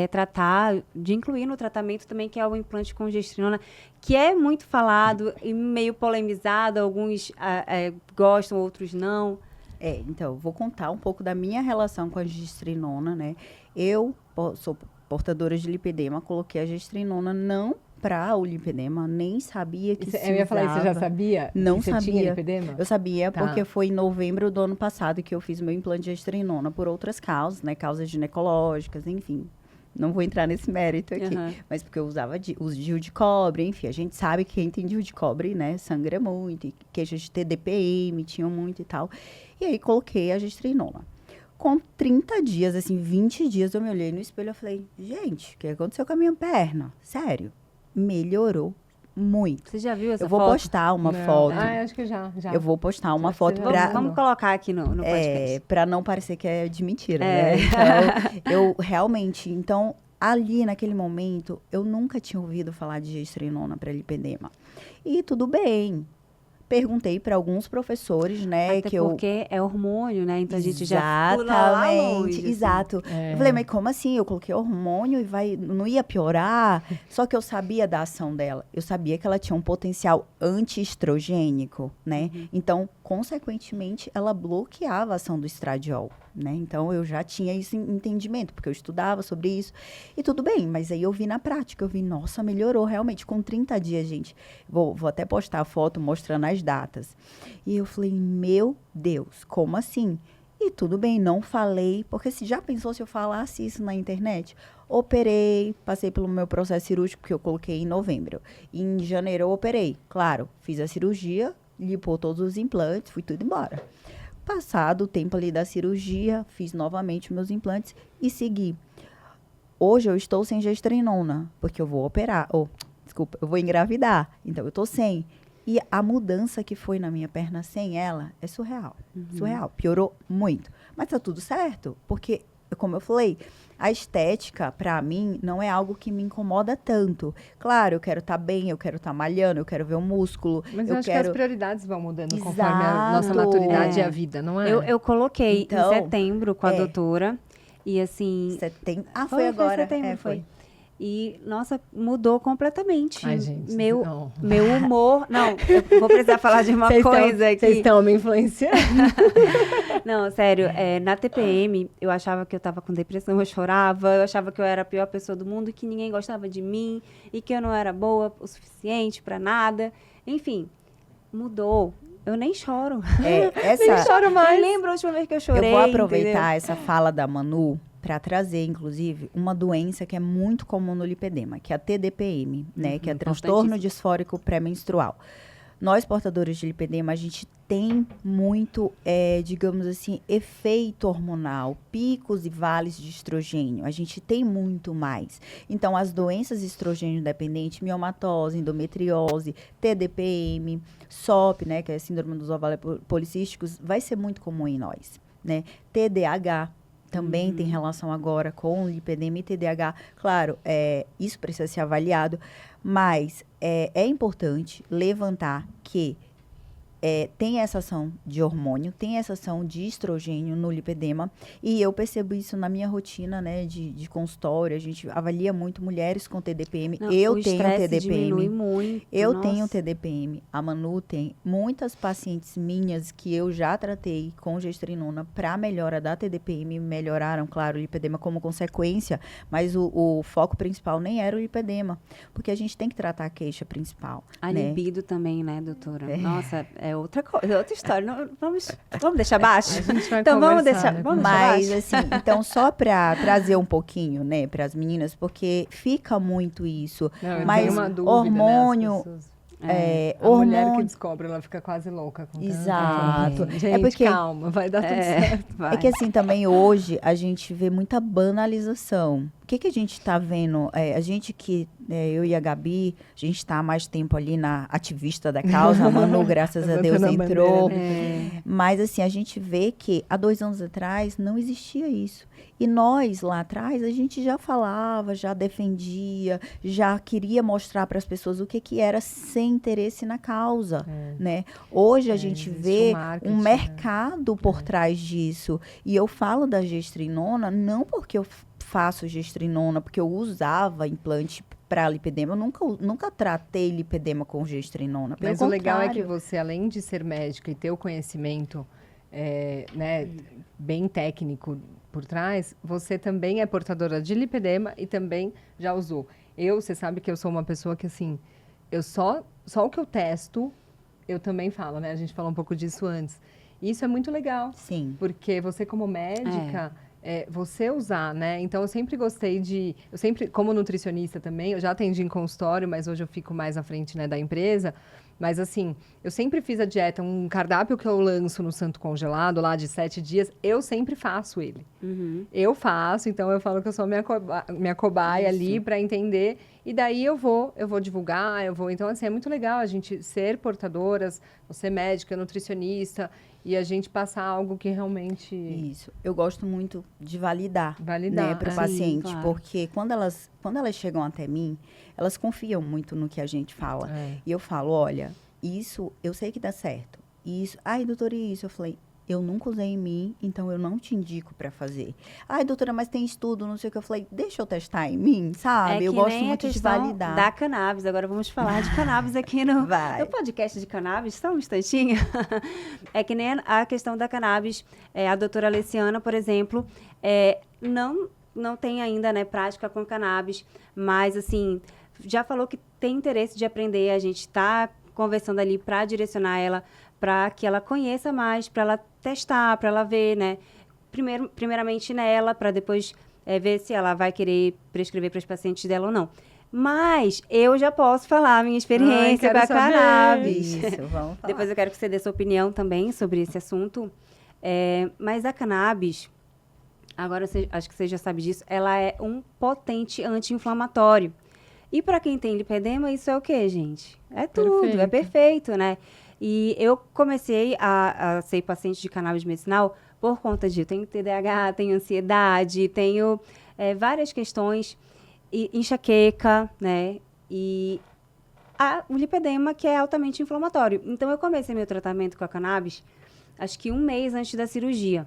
Speaker 1: tratar, de incluir no tratamento também, que é o implante com gestrinona, que é muito falado e meio polemizado, alguns gostam, outros não.
Speaker 3: Então, vou contar um pouco da minha relação com a gestrinona, né? Eu sou portadora de lipedema, coloquei a gestrinona não para o lipedema, nem sabia que se
Speaker 2: Eu ia falar, você já sabia?
Speaker 3: Não
Speaker 2: que
Speaker 3: sabia.
Speaker 2: Você tinha lipedema?
Speaker 3: Eu sabia porque foi em novembro do ano passado que eu fiz meu implante de gestrinona por outras causas, né? Causas ginecológicas, enfim. Não vou entrar nesse mérito aqui. Mas porque eu usava uso de DIU de cobre, enfim. A gente sabe que quem tem DIU de cobre, né? Sangra muito. E queixas de TDPM tinham muito e tal. E aí, coloquei a gestrinona. Com 30 dias, assim, 20 dias, eu me olhei no espelho e falei, gente, o que aconteceu com a minha perna? Sério. Melhorou muito.
Speaker 1: Você já viu essa foto?
Speaker 3: Eu vou postar uma foto.
Speaker 2: Acho que já.
Speaker 3: Eu vou postar uma foto
Speaker 1: Vamos colocar aqui no podcast.
Speaker 3: Pra não parecer que é de mentira, né? Então, eu realmente... Então, ali, naquele momento, eu nunca tinha ouvido falar de gestrinona para lipedema. E tudo bem. Perguntei para alguns professores, né?
Speaker 1: Até porque é hormônio, né? Então a gente já pula lá longe.
Speaker 3: Exato. Eu falei, mas como assim? Eu coloquei hormônio e não ia piorar? Só que eu sabia da ação dela. Eu sabia que ela tinha um potencial antiestrogênico, né? Então, consequentemente, ela bloqueava a ação do estradiol, né? Então, eu já tinha esse entendimento, porque eu estudava sobre isso. E tudo bem, mas aí eu vi na prática. Eu vi, nossa, melhorou realmente. Com 30 dias, gente. Vou até postar a foto mostrando as datas. E eu falei, meu Deus, como assim? E tudo bem, não falei, porque se já pensou se eu falasse isso na internet? Operei, passei pelo meu processo cirúrgico, porque eu coloquei em novembro. Em janeiro eu operei, claro, fiz a cirurgia, limpou todos os implantes, fui tudo embora. Passado o tempo ali da cirurgia, fiz novamente meus implantes e segui. Hoje eu estou sem gestrinona, porque eu vou operar, eu vou engravidar, então eu tô sem. E a mudança que foi na minha perna sem ela é surreal. Surreal. Piorou muito. Mas tá tudo certo. Porque, como eu falei, a estética, pra mim, não é algo que me incomoda tanto. Claro, eu quero estar bem, eu quero estar malhando, eu quero ver o músculo.
Speaker 2: Mas eu acho que as prioridridades vão mudando conforme a nossa maturidade e a vida, não é?
Speaker 1: Eu coloquei em setembro com a doutora. E assim...
Speaker 3: Foi agora.
Speaker 1: Setembro, foi. E, nossa, mudou completamente.
Speaker 2: Ai, gente,
Speaker 1: meu
Speaker 2: não.
Speaker 1: humor... Não, eu vou precisar falar de uma coisa aqui.
Speaker 2: Vocês estão me influenciando.
Speaker 1: Não, sério, na TPM, eu achava que eu tava com depressão, eu chorava, eu achava que eu era a pior pessoa do mundo, que ninguém gostava de mim, e que eu não era boa o suficiente pra nada. Enfim, mudou. Eu nem choro.
Speaker 2: Nem choro mais.
Speaker 1: Nem lembro a última vez que eu chorei,
Speaker 3: Eu vou aproveitar
Speaker 1: entendeu?
Speaker 3: essa fala da Manu para trazer, inclusive, uma doença que é muito comum no lipedema, que é a TDPM, né? Que é transtorno disfórico pré-menstrual. Nós, portadores de lipedema, a gente tem muito, digamos assim, efeito hormonal, picos e vales de estrogênio. A gente tem muito mais. Então, as doenças estrogênio dependentes, miomatose, endometriose, TDPM, SOP, né, que é a síndrome dos ovários policísticos, vai ser muito comum em nós, né? TDAH também tem relação agora com lipedema e TDAH. Claro, isso precisa ser avaliado, mas é importante levantar que tem essa ação de hormônio, tem essa ação de estrogênio no lipedema, e eu percebo isso na minha rotina, né, de consultório. A gente avalia muito mulheres com TDPM.
Speaker 1: Não,
Speaker 3: Eu
Speaker 1: o
Speaker 3: tenho
Speaker 1: estresse diminui
Speaker 3: TDPM.
Speaker 1: muito.
Speaker 3: Eu
Speaker 1: nossa.
Speaker 3: tenho TDPM, a Manu tem. Muitas pacientes minhas que eu já tratei com gestrinona para melhora da TDPM melhoraram, claro, o lipedema como consequência, mas o foco principal nem era o lipedema, porque a gente tem que tratar a queixa principal.
Speaker 1: A
Speaker 3: né?
Speaker 1: libido também, né, doutora? Nossa, é outra coisa, é outra história. Não, vamos deixar abaixo?
Speaker 2: A gente vai
Speaker 1: Então vamos
Speaker 2: conversar,
Speaker 1: deixar,
Speaker 2: né?
Speaker 1: vamos
Speaker 3: Mas,
Speaker 1: deixar abaixo?
Speaker 3: assim, então, só para trazer um pouquinho, né, para as meninas, porque fica muito isso.
Speaker 2: Não, eu
Speaker 3: Mas
Speaker 2: tenho uma dúvida,
Speaker 3: hormônio,
Speaker 2: né, as pessoas- A mulher que descobre, ela fica quase louca com tanta
Speaker 3: Exato.
Speaker 2: informação. Gente,
Speaker 3: É porque-
Speaker 2: calma, vai dar tudo certo.
Speaker 1: Vai.
Speaker 3: É que assim, também hoje a gente vê muita banalização. O que a gente está vendo? A gente que, eu e a Gabi, a gente está há mais tempo ali na ativista da causa. A Manu, graças a Deus,
Speaker 2: Levantando a
Speaker 3: entrou.
Speaker 2: bandeira, né?
Speaker 3: Mas assim, a gente vê que há 2 anos atrás não existia isso. E nós, lá atrás, a gente já falava, já defendia, já queria mostrar para as pessoas o que era sem interesse na causa, né? Hoje a gente
Speaker 2: existe
Speaker 3: vê
Speaker 2: marketing,
Speaker 3: um
Speaker 2: né?
Speaker 3: mercado por trás disso. E eu falo da gestrinona não porque eu faço gestrinona, porque eu usava implante para lipedema. Eu nunca tratei lipedema com gestrinona. Pelo
Speaker 2: Mas o legal é que
Speaker 3: contrário.
Speaker 2: você, além de ser médica e ter o conhecimento né, bem técnico por trás, você também é portadora de lipedema e também já usou. Você sabe que eu sou uma pessoa que, assim, eu só o que eu testo, eu também falo, né? A gente falou um pouco disso antes. E isso é muito legal.
Speaker 3: Sim.
Speaker 2: Porque você, como médica, você usar, né? Então, eu sempre gostei como nutricionista também, eu já atendi em consultório, mas hoje eu fico mais à frente, né, da empresa. Mas, assim, eu sempre fiz a dieta, um cardápio que eu lanço no Santo Congelado, lá de 7 dias, eu sempre faço ele. Eu faço, então eu falo que eu sou minha cobaia ali para entender. E daí eu vou divulgar, Então, assim, é muito legal a gente ser portadoras, você médica, nutricionista, e a gente passar algo que realmente...
Speaker 3: Isso. Eu gosto muito de validar,
Speaker 2: Validar,
Speaker 3: né, para o
Speaker 2: sim,
Speaker 3: paciente,
Speaker 1: claro.
Speaker 3: porque quando elas chegam até mim, elas confiam muito no que a gente fala. E eu falo, olha, isso eu sei que dá certo. Isso, ai, doutora, isso. Eu falei, eu nunca usei em mim, então eu não te indico para fazer. Ai, doutora, mas tem estudo, não sei o que. Eu falei, deixa eu testar em mim, sabe? Eu
Speaker 1: que
Speaker 3: gosto
Speaker 1: nem a
Speaker 3: muito de
Speaker 1: questão
Speaker 3: validar.
Speaker 1: da cannabis. Agora vamos falar de cannabis aqui no podcast de cannabis. Só um instantinho. É que nem a questão da cannabis. A doutora Alessiana, por exemplo, não tem ainda, né, prática com cannabis, mas, assim, já falou que tem interesse de aprender. A gente está conversando ali para direcionar ela, para que ela conheça mais, para ela testar, para ela ver, né? Primeiramente nela, para depois ver se ela vai querer prescrever para os pacientes dela ou não. Mas eu já posso falar a minha experiência com a cannabis.
Speaker 3: Isso, vamos falar.
Speaker 1: Depois eu quero que você dê sua opinião também sobre esse assunto. Mas a cannabis, agora acho que você já sabe disso, ela é um potente anti-inflamatório. E para quem tem lipedema, isso é o quê, gente? É tudo, é perfeito, né? E eu comecei a ser paciente de cannabis medicinal por conta de eu tenho TDAH, tenho ansiedade, tenho várias questões, e enxaqueca, né? E o lipedema, que é altamente inflamatório. Então, eu comecei meu tratamento com a cannabis, acho que 1 mês antes da cirurgia.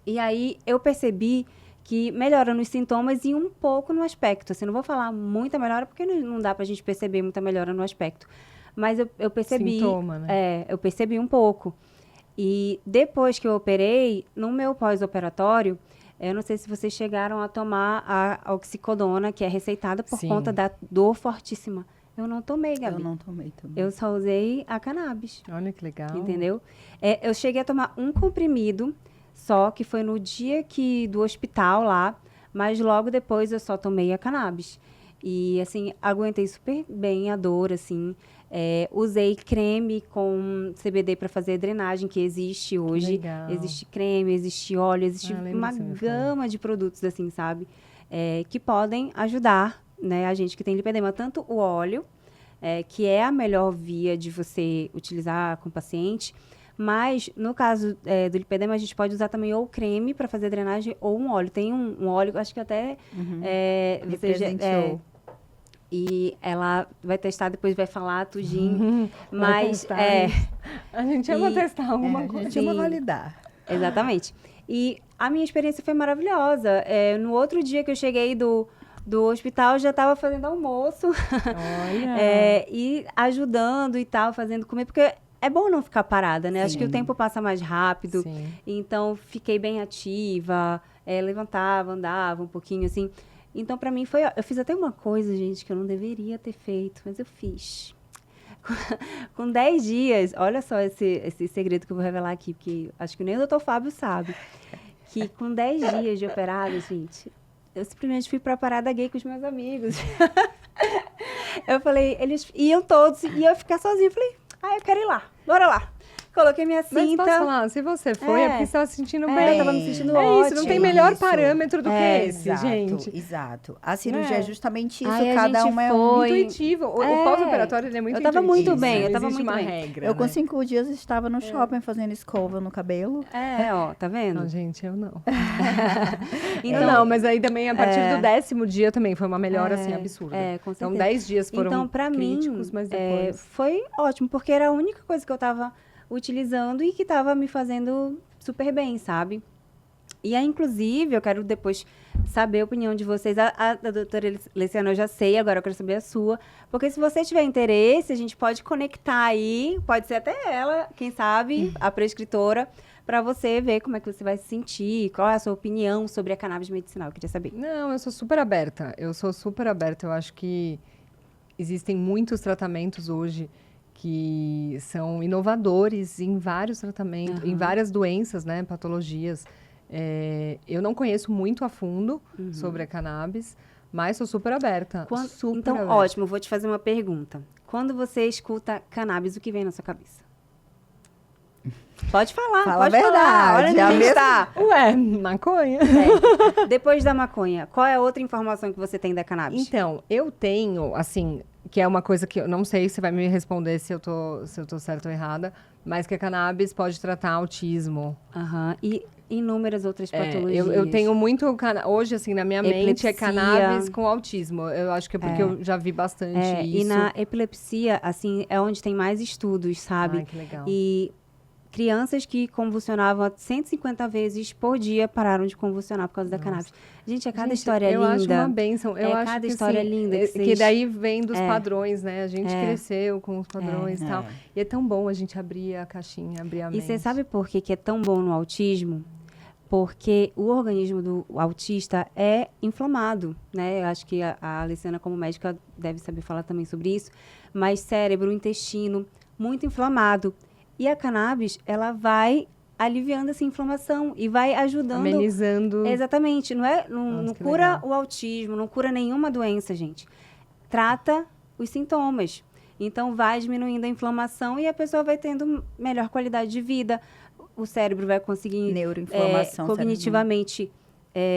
Speaker 1: E aí, eu percebi que melhora nos sintomas e um pouco no aspecto. Assim, não vou falar muita melhora, porque não dá pra gente perceber muita melhora no aspecto. Mas eu percebi...
Speaker 2: Sintoma, né?
Speaker 1: eu percebi um pouco. E depois que eu operei, no meu pós-operatório, eu não sei se vocês chegaram a tomar a oxicodona, que é receitada por
Speaker 2: Sim.
Speaker 1: conta da dor fortíssima. Eu não tomei, Gabi.
Speaker 3: Eu não tomei também.
Speaker 1: Eu só usei a cannabis.
Speaker 2: Olha que legal.
Speaker 1: Entendeu? Eu cheguei a tomar um comprimido, só que foi no dia do hospital lá, mas logo depois eu só tomei a cannabis. E, assim, aguentei super bem a dor, assim. Usei creme com CBD para fazer drenagem, que existe hoje.
Speaker 2: Legal.
Speaker 1: Existe creme, existe óleo, existe
Speaker 2: lembro
Speaker 1: uma
Speaker 2: que você me falou.
Speaker 1: gama de produtos, assim, sabe? Que podem ajudar, né, a gente que tem lipedema. Tanto o óleo, que é a melhor via de você utilizar com o paciente, mas no caso do lipedema, a gente pode usar também ou o creme para fazer drenagem ou um óleo. Tem um óleo, acho que até
Speaker 3: Me presenteou.
Speaker 1: e ela vai testar, depois vai falar tudinho.
Speaker 2: Vai
Speaker 1: Mas,
Speaker 2: testar isso. A gente ama testar alguma
Speaker 3: A
Speaker 2: coisa.
Speaker 3: gente ama
Speaker 1: Sim.
Speaker 3: validar.
Speaker 1: exatamente. E a minha experiência foi maravilhosa. No outro dia que eu cheguei do hospital, eu já estava fazendo almoço.
Speaker 2: Olha.
Speaker 1: E ajudando e tal, fazendo comer, porque é bom não ficar parada, né? Acho que o
Speaker 3: Sim.
Speaker 1: tempo passa mais rápido.
Speaker 2: Sim.
Speaker 1: Então, fiquei bem ativa, levantava, andava um pouquinho, assim. Então, pra mim, eu fiz até uma coisa, gente, que eu não deveria ter feito, mas eu fiz. Com 10 dias, olha só esse segredo que eu vou revelar aqui, porque acho que nem o doutor Fábio sabe. Que com 10 dias de operado, gente, eu simplesmente fui pra parada gay com os meus amigos. Eu falei, eles iam todos e eu ia ficar sozinha. Eu falei, eu quero ir lá, bora lá. Coloquei minha
Speaker 2: Mas
Speaker 1: cinta.
Speaker 2: posso falar, se você foi, é porque você estava se sentindo bem.
Speaker 1: eu tava me sentindo
Speaker 2: É
Speaker 1: ótima.
Speaker 2: isso, não tem melhor
Speaker 3: Isso.
Speaker 2: parâmetro do que esse,
Speaker 3: Exato,
Speaker 2: gente.
Speaker 3: exato. A cirurgia
Speaker 2: É.
Speaker 3: é justamente isso,
Speaker 1: Aí a
Speaker 3: cada
Speaker 1: gente
Speaker 3: uma é
Speaker 1: foi.
Speaker 2: Intuitivo. O pós-operatório ele é muito
Speaker 1: Eu tava
Speaker 2: intuitivo.
Speaker 1: muito bem,
Speaker 2: Não
Speaker 1: eu tava
Speaker 2: existe
Speaker 1: muito
Speaker 2: uma
Speaker 1: bem.
Speaker 2: regra,
Speaker 3: Eu com
Speaker 2: né?
Speaker 3: 5 dias estava no shopping fazendo escova no cabelo.
Speaker 1: Tá vendo?
Speaker 2: Não, gente, eu não.
Speaker 1: Então,
Speaker 2: Eu não, mas aí também, a partir do 10º dia também foi uma melhora, assim, absurda.
Speaker 1: com
Speaker 2: Então,
Speaker 1: certeza.
Speaker 2: 10 dias foram
Speaker 1: Então, pra
Speaker 2: críticos,
Speaker 1: mim,
Speaker 2: mas depois...
Speaker 1: foi ótimo, porque era a única coisa que eu tava utilizando e que tava me fazendo super bem, sabe? E aí, inclusive, eu quero depois saber a opinião de vocês. A doutora Leciana eu já sei, agora eu quero saber a sua. Porque se você tiver interesse, a gente pode conectar aí, pode ser até ela, quem sabe, a prescritora, para você ver como é que você vai se sentir, qual é a sua opinião sobre a cannabis medicinal. Eu queria saber.
Speaker 2: Não, eu sou super aberta. Eu acho que existem muitos tratamentos hoje que são inovadores em vários tratamentos, em várias doenças, né, patologias. Eu não conheço muito a fundo sobre a cannabis, mas sou super aberta. Super
Speaker 1: Então,
Speaker 2: aberta.
Speaker 1: ótimo, vou te fazer uma pergunta. Quando você escuta cannabis, o que vem na sua cabeça? Pode falar,
Speaker 3: Fala a
Speaker 1: pode falar.
Speaker 3: verdade,
Speaker 1: Olha
Speaker 3: a
Speaker 1: onde
Speaker 3: mesma-
Speaker 1: está.
Speaker 2: Ué, maconha?
Speaker 1: Depois da maconha, qual é a outra informação que você tem da cannabis?
Speaker 2: Então, eu tenho, assim, que é uma coisa que eu não sei se vai me responder se eu tô certa ou errada, mas que a cannabis pode tratar autismo.
Speaker 1: Aham. E inúmeras outras patologias.
Speaker 2: Eu tenho muito, hoje, assim, na minha mente, é
Speaker 1: Epilepsia.
Speaker 2: cannabis com autismo. Eu acho que é porque eu já vi bastante isso.
Speaker 1: E na epilepsia, assim, é onde tem mais estudos, sabe?
Speaker 2: Ai, que legal.
Speaker 1: E crianças que convulsionavam 150 vezes por dia pararam de convulsionar por causa da cannabis. Gente, cada
Speaker 2: Gente,
Speaker 1: história
Speaker 2: eu
Speaker 1: linda.
Speaker 2: acho uma bênção. Eu acho
Speaker 1: cada
Speaker 2: que,
Speaker 1: história
Speaker 2: assim,
Speaker 1: linda que
Speaker 2: que
Speaker 1: vocês-
Speaker 2: daí vem dos padrões, né? A gente cresceu com os padrões e tal.
Speaker 3: É.
Speaker 2: E é tão bom a gente abrir a caixinha, abrir a
Speaker 1: E
Speaker 2: mente.
Speaker 1: você sabe por que é tão bom no autismo? Porque o organismo do autista é inflamado, né? Eu acho que a Alessiana, como médica, deve saber falar também sobre isso. Mas cérebro, intestino, muito inflamado. E a cannabis, ela vai aliviando essa inflamação e vai ajudando...
Speaker 2: Amenizando.
Speaker 1: Exatamente. Não
Speaker 2: Nossa, que
Speaker 1: cura
Speaker 2: legal.
Speaker 1: o autismo, não cura nenhuma doença, gente. Trata os sintomas. Então, vai diminuindo a inflamação e a pessoa vai tendo melhor qualidade de vida. O cérebro vai conseguir
Speaker 3: Neuroinflamação
Speaker 1: cognitivamente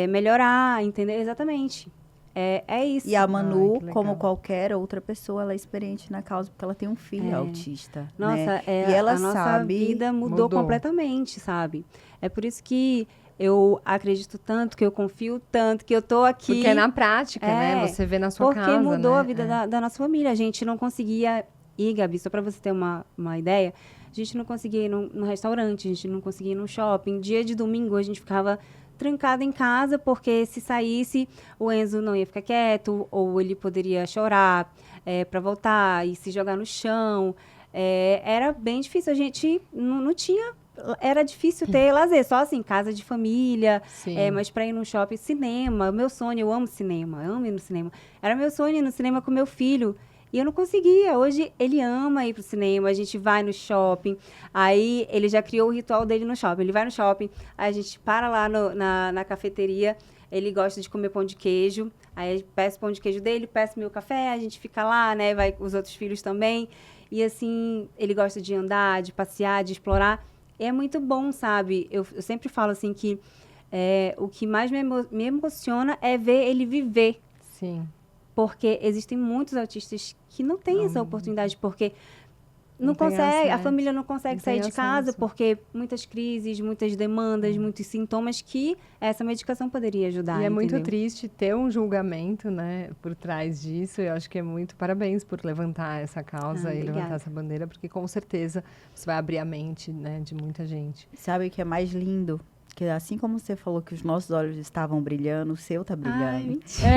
Speaker 1: melhorar, entendeu? Exatamente. É isso.
Speaker 3: E a Manu,
Speaker 2: Ai, que legal.
Speaker 3: como qualquer outra pessoa, ela é experiente na causa, porque ela tem um filho autista.
Speaker 1: Nossa,
Speaker 3: né? E ela
Speaker 1: a nossa
Speaker 3: sabe...
Speaker 1: vida mudou completamente, sabe? É por isso que eu acredito tanto, que eu confio tanto, que eu tô aqui.
Speaker 2: Porque é na prática, né? Você vê na sua casa,
Speaker 1: Porque mudou
Speaker 2: né?
Speaker 1: a vida da nossa família. A gente não conseguia ir, Gabi, só para você ter uma ideia, a gente não conseguia ir no restaurante, a gente não conseguia ir no shopping. Dia de domingo, a gente ficava trancada em casa, porque se saísse, o Enzo não ia ficar quieto, ou ele poderia chorar para voltar e se jogar no chão. Era bem difícil, a gente não tinha... Era difícil ter lazer, só assim, casa de família, mas para ir no shopping, cinema, meu sonho, eu amo cinema, amo ir no cinema. Era meu sonho ir no cinema com meu filho, e eu não conseguia. Hoje ele ama ir pro cinema, a gente vai no shopping, aí ele já criou o ritual dele no shopping, ele vai no shopping, aí a gente para lá na cafeteria, ele gosta de comer pão de queijo, aí peço pão de queijo dele, peço meu café, a gente fica lá, né, vai os outros filhos também, e assim, ele gosta de andar, de passear, de explorar. É muito bom, sabe? Eu sempre falo assim que o que mais me emociona é ver ele viver.
Speaker 2: Sim.
Speaker 1: Porque existem muitos autistas que não têm essa oportunidade, porque não
Speaker 2: tem
Speaker 1: consegue,
Speaker 2: acesso,
Speaker 1: a família não consegue
Speaker 2: não
Speaker 1: sair
Speaker 2: tem
Speaker 1: de casa,
Speaker 2: acesso.
Speaker 1: porque muitas crises, muitas demandas, muitos sintomas que essa medicação poderia ajudar.
Speaker 2: E é muito
Speaker 1: entendeu?
Speaker 2: triste ter um julgamento, né, por trás disso. Eu acho que é muito parabéns por levantar essa causa e
Speaker 1: Obrigada.
Speaker 2: levantar essa bandeira, porque com certeza você vai abrir a mente, né, de muita gente.
Speaker 3: Sabe o que é mais lindo? Que assim como você falou que os nossos olhos estavam brilhando, o seu tá brilhando.
Speaker 1: Ai, mentira.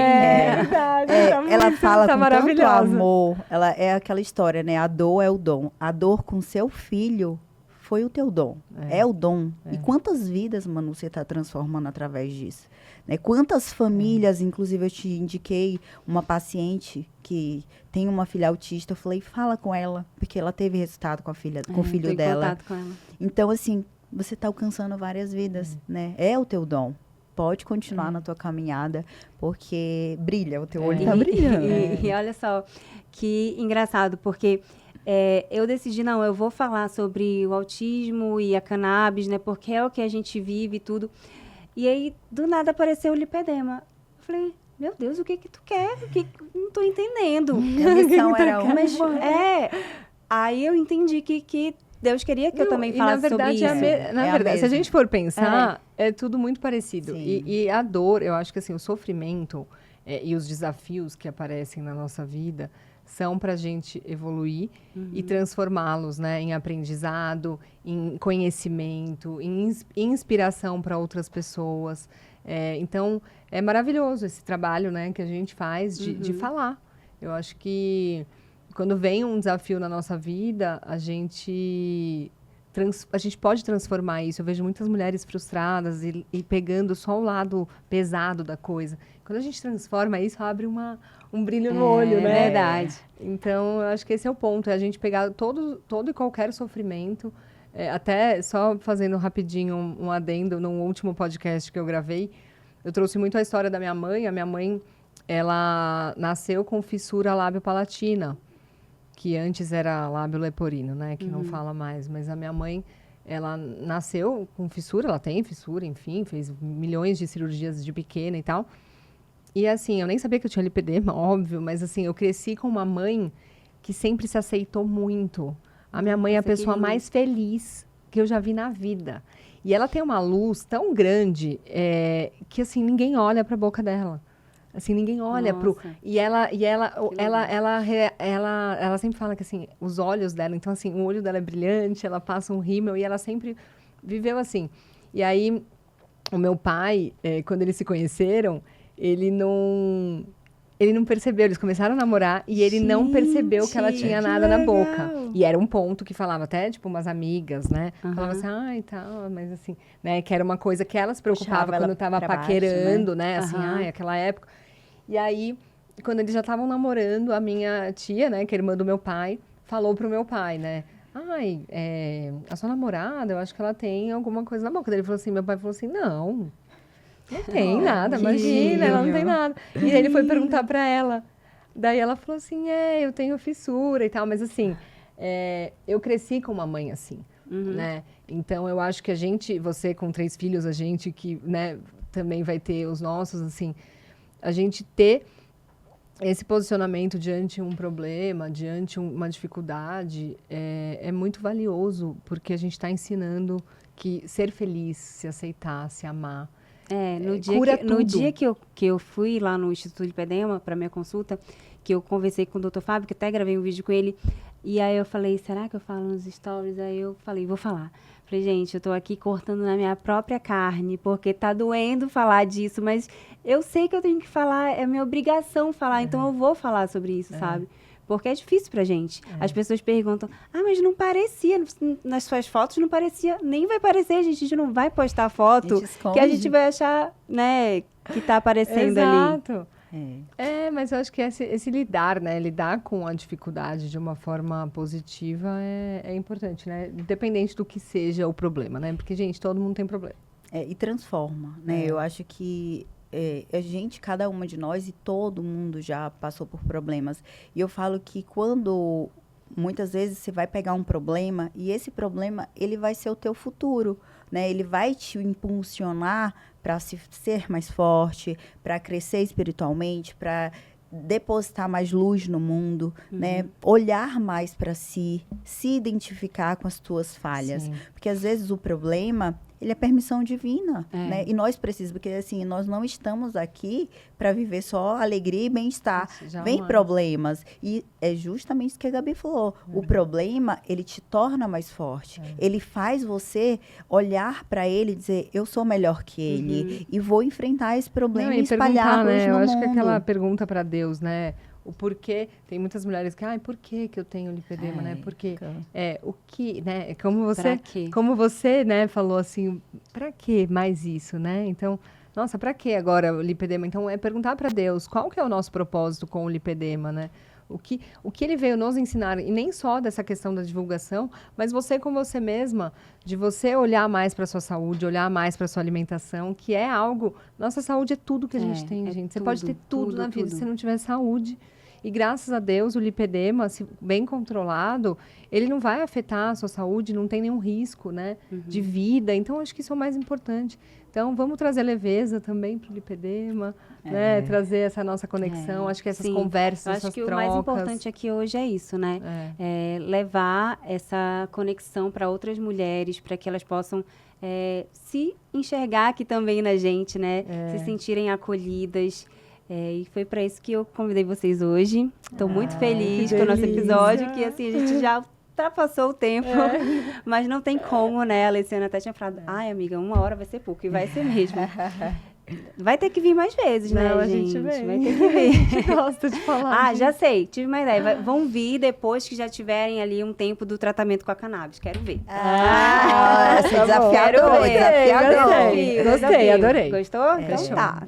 Speaker 2: Verdade.
Speaker 3: Ela fala
Speaker 2: tá
Speaker 3: com tanto
Speaker 2: maravilhosa.
Speaker 3: amor. Ela é aquela história, né? A dor é o dom. A dor com seu filho foi o teu dom. É o dom. E quantas vidas, Manu, você está transformando através disso? Né? Quantas famílias, inclusive eu te indiquei uma paciente que tem uma filha autista, eu falei, fala com ela, porque ela teve resultado com a filha, com o filho
Speaker 1: Tô em
Speaker 3: dela.
Speaker 1: contato com ela.
Speaker 3: Então, assim, você está alcançando várias vidas, né? É o teu dom. Pode continuar na tua caminhada, porque brilha, o teu olho tá brilhando.
Speaker 1: E olha só, que engraçado, porque eu decidi, não, eu vou falar sobre o autismo e a cannabis, né? Porque é o que a gente vive e tudo. E aí, do nada, apareceu o lipedema. Eu falei, meu Deus, o que tu quer? Não tô entendendo.
Speaker 3: A missão era uma.
Speaker 1: Mas, aí eu entendi que Deus queria que eu também falasse sobre isso.
Speaker 2: Na verdade, se a gente for pensar, é tudo muito parecido.
Speaker 3: Sim.
Speaker 2: E a dor, eu acho que assim, o sofrimento e os desafios que aparecem na nossa vida são para a gente evoluir e transformá-los, né, em aprendizado, em conhecimento, em inspiração para outras pessoas. Então, é maravilhoso esse trabalho, né, que a gente faz de falar. Eu acho que quando vem um desafio na nossa vida, a gente pode transformar isso. Eu vejo muitas mulheres frustradas e pegando só o lado pesado da coisa. Quando a gente transforma isso, abre um brilho no olho, né?
Speaker 1: É verdade.
Speaker 2: Então, eu acho que esse é o ponto. É a gente pegar todo e qualquer sofrimento. Até só fazendo rapidinho um adendo, no último podcast que eu gravei, eu trouxe muito a história da minha mãe. A minha mãe, ela nasceu com fissura lábio-palatina, que antes era lábio leporino, né? Que não fala mais. Mas a minha mãe, ela nasceu com fissura, ela tem fissura, enfim, fez milhões de cirurgias de pequena e tal. E assim, eu nem sabia que eu tinha lipedema, óbvio, mas assim, eu cresci com uma mãe que sempre se aceitou muito. A minha mãe é a pessoa mais feliz que eu já vi na vida. E ela tem uma luz tão grande que assim, ninguém olha para a boca dela. Assim, ninguém olha pro... E ela sempre fala que, assim, os olhos dela... Então, assim, o olho dela é brilhante, ela passa um rímel e ela sempre viveu assim. E aí, o meu pai, quando eles se conheceram, ele não percebeu. Eles começaram a namorar e ele não percebeu que ela tinha nada na boca. E era um ponto que falava até, tipo, umas amigas, né? Falava assim, ai, tal, mas assim... né? Que era uma coisa que ela se preocupava quando tava paquerando, né? Assim, ai, aquela época... E aí, quando eles já estavam namorando, a minha tia, né, que é irmã do meu pai, falou pro meu pai, né? Ai, a sua namorada, eu acho que ela tem alguma coisa na boca. Daí ele falou assim, meu pai falou assim, não tem nada, imagina, ela não tem nada. E aí ele foi perguntar pra ela. Daí ela falou assim, eu tenho fissura e tal, mas assim, eu cresci com uma mãe assim, né? Então, eu acho que você com 3 filhos, a gente que, né, também vai ter os nossos, assim... A gente ter esse posicionamento diante um problema, diante uma dificuldade, é muito valioso, porque a gente está ensinando que ser feliz, se aceitar, se amar,
Speaker 1: No dia que eu fui lá no Instituto Lipedema para minha consulta, que eu conversei com o Dr. Fábio, que até gravei um vídeo com ele, e aí eu falei, será que eu falo nos stories? Aí eu falei, vou falar. Falei, gente, eu tô aqui cortando na minha própria carne, porque tá doendo falar disso, mas eu sei que eu tenho que falar, é minha obrigação falar, então eu vou falar sobre isso, sabe? Porque é difícil pra gente. As pessoas perguntam, mas não parecia, nas suas fotos não parecia, nem vai parecer, a gente não vai postar foto que a gente vai achar, né, que tá aparecendo ali.
Speaker 2: Exato. Mas eu acho que esse lidar, né? Lidar com a dificuldade de uma forma positiva é importante, né? Independente do que seja o problema, né? Porque, gente, todo mundo tem problema.
Speaker 3: E transforma, né? Eu acho que a gente, cada uma de nós, e todo mundo já passou por problemas. E eu falo que quando, muitas vezes, você vai pegar um problema, e esse problema, ele vai ser o teu futuro, né? Ele vai te impulsionar para ser mais forte, para crescer espiritualmente, para depositar mais luz no mundo, né? Olhar mais para si, se identificar com as tuas falhas.
Speaker 2: Sim.
Speaker 3: Porque, às vezes, o problema, ele é permissão divina, né? E nós precisamos, porque, assim, nós não estamos aqui para viver só alegria e bem-estar. Vem problemas. E é justamente isso que a Gabi falou. O problema, ele te torna mais forte. Ele faz você olhar para ele e dizer, eu sou melhor que ele. E vou enfrentar esse problema e espalhar a luz
Speaker 2: né?
Speaker 3: no
Speaker 2: Eu
Speaker 3: mundo.
Speaker 2: acho que aquela pergunta para Deus, né? O porquê, tem muitas mulheres que, por que eu tenho lipedema, né? Porque, o que, né? Como você, né, falou assim, para que mais isso, né? Então, nossa, para que agora o lipedema? Então, é perguntar para Deus, qual que é o nosso propósito com o lipedema, né? O que ele veio nos ensinar, e nem só dessa questão da divulgação, mas você com você mesma, de você olhar mais para a sua saúde, olhar mais para a sua alimentação, que é algo... Nossa saúde é tudo que a gente tem, gente. Você pode ter tudo na vida, se não tiver saúde. E graças a Deus, o lipedema, se bem controlado, ele não vai afetar a sua saúde, não tem nenhum risco, né, de vida. Então, acho que isso é o mais importante. Então, vamos trazer leveza também para o lipedema, né? Trazer essa nossa conexão. Acho que essas conversas, essas trocas...
Speaker 1: Acho que o mais importante aqui hoje é isso, né? Levar essa conexão para outras mulheres, para que elas possam se enxergar aqui também na gente, né? Se sentirem acolhidas. E foi para isso que eu convidei vocês hoje. Estou muito feliz com o nosso episódio, que assim, a gente já ultrapassou o tempo, mas não tem como, né? A Alessiana até tinha falado, amiga, 1 hora vai ser pouco, e vai ser mesmo. Vai ter que vir mais vezes, né,
Speaker 2: a
Speaker 1: gente?
Speaker 2: gente vem.
Speaker 1: Vai ter que vir.
Speaker 2: A gente gosta de falar.
Speaker 1: Já sei, tive uma ideia. Vão vir depois que já tiverem ali um tempo do tratamento com a cannabis. Quero ver.
Speaker 3: Desafiador, desafiador.
Speaker 2: Gostei, adorei.
Speaker 1: Gostou? Então tá.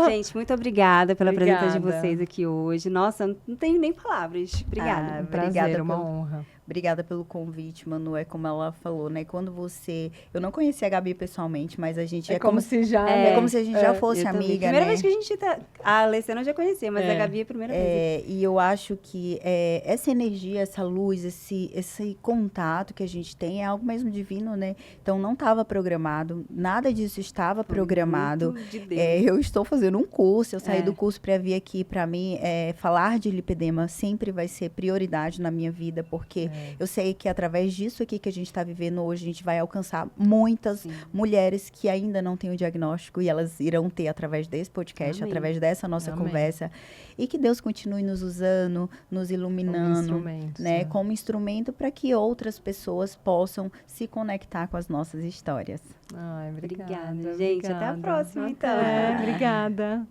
Speaker 1: Gente, muito obrigada pela presença de vocês aqui hoje. Nossa, não tenho nem palavras. Obrigada.
Speaker 2: Um prazer, uma honra.
Speaker 3: Obrigada pelo convite, Manu. É como ela falou, né? Quando você... Eu não conhecia a Gabi pessoalmente, mas a gente...
Speaker 2: É como se já...
Speaker 3: É como se a gente já fosse amiga,
Speaker 1: Primeira
Speaker 3: né?
Speaker 1: vez que a gente tá... A Alessiana eu já conhecia, mas a Gabi é a primeira vez.
Speaker 3: E eu acho que essa energia, essa luz, esse contato que a gente tem é algo mesmo divino, né? Então, não estava programado. Nada disso estava programado.
Speaker 1: De Deus.
Speaker 3: Eu estou fazendo um curso. Eu saí do curso para vir aqui. Para mim, falar de lipedema sempre vai ser prioridade na minha vida, porque eu sei que através disso aqui que a gente está vivendo hoje, a gente vai alcançar muitas mulheres que ainda não têm o diagnóstico, e elas irão ter através desse podcast, através dessa nossa conversa. E que Deus continue nos usando, nos iluminando, né, como instrumento para que outras pessoas possam se conectar com as nossas histórias.
Speaker 2: Obrigada,
Speaker 1: gente. Até a próxima, então.
Speaker 2: Obrigada.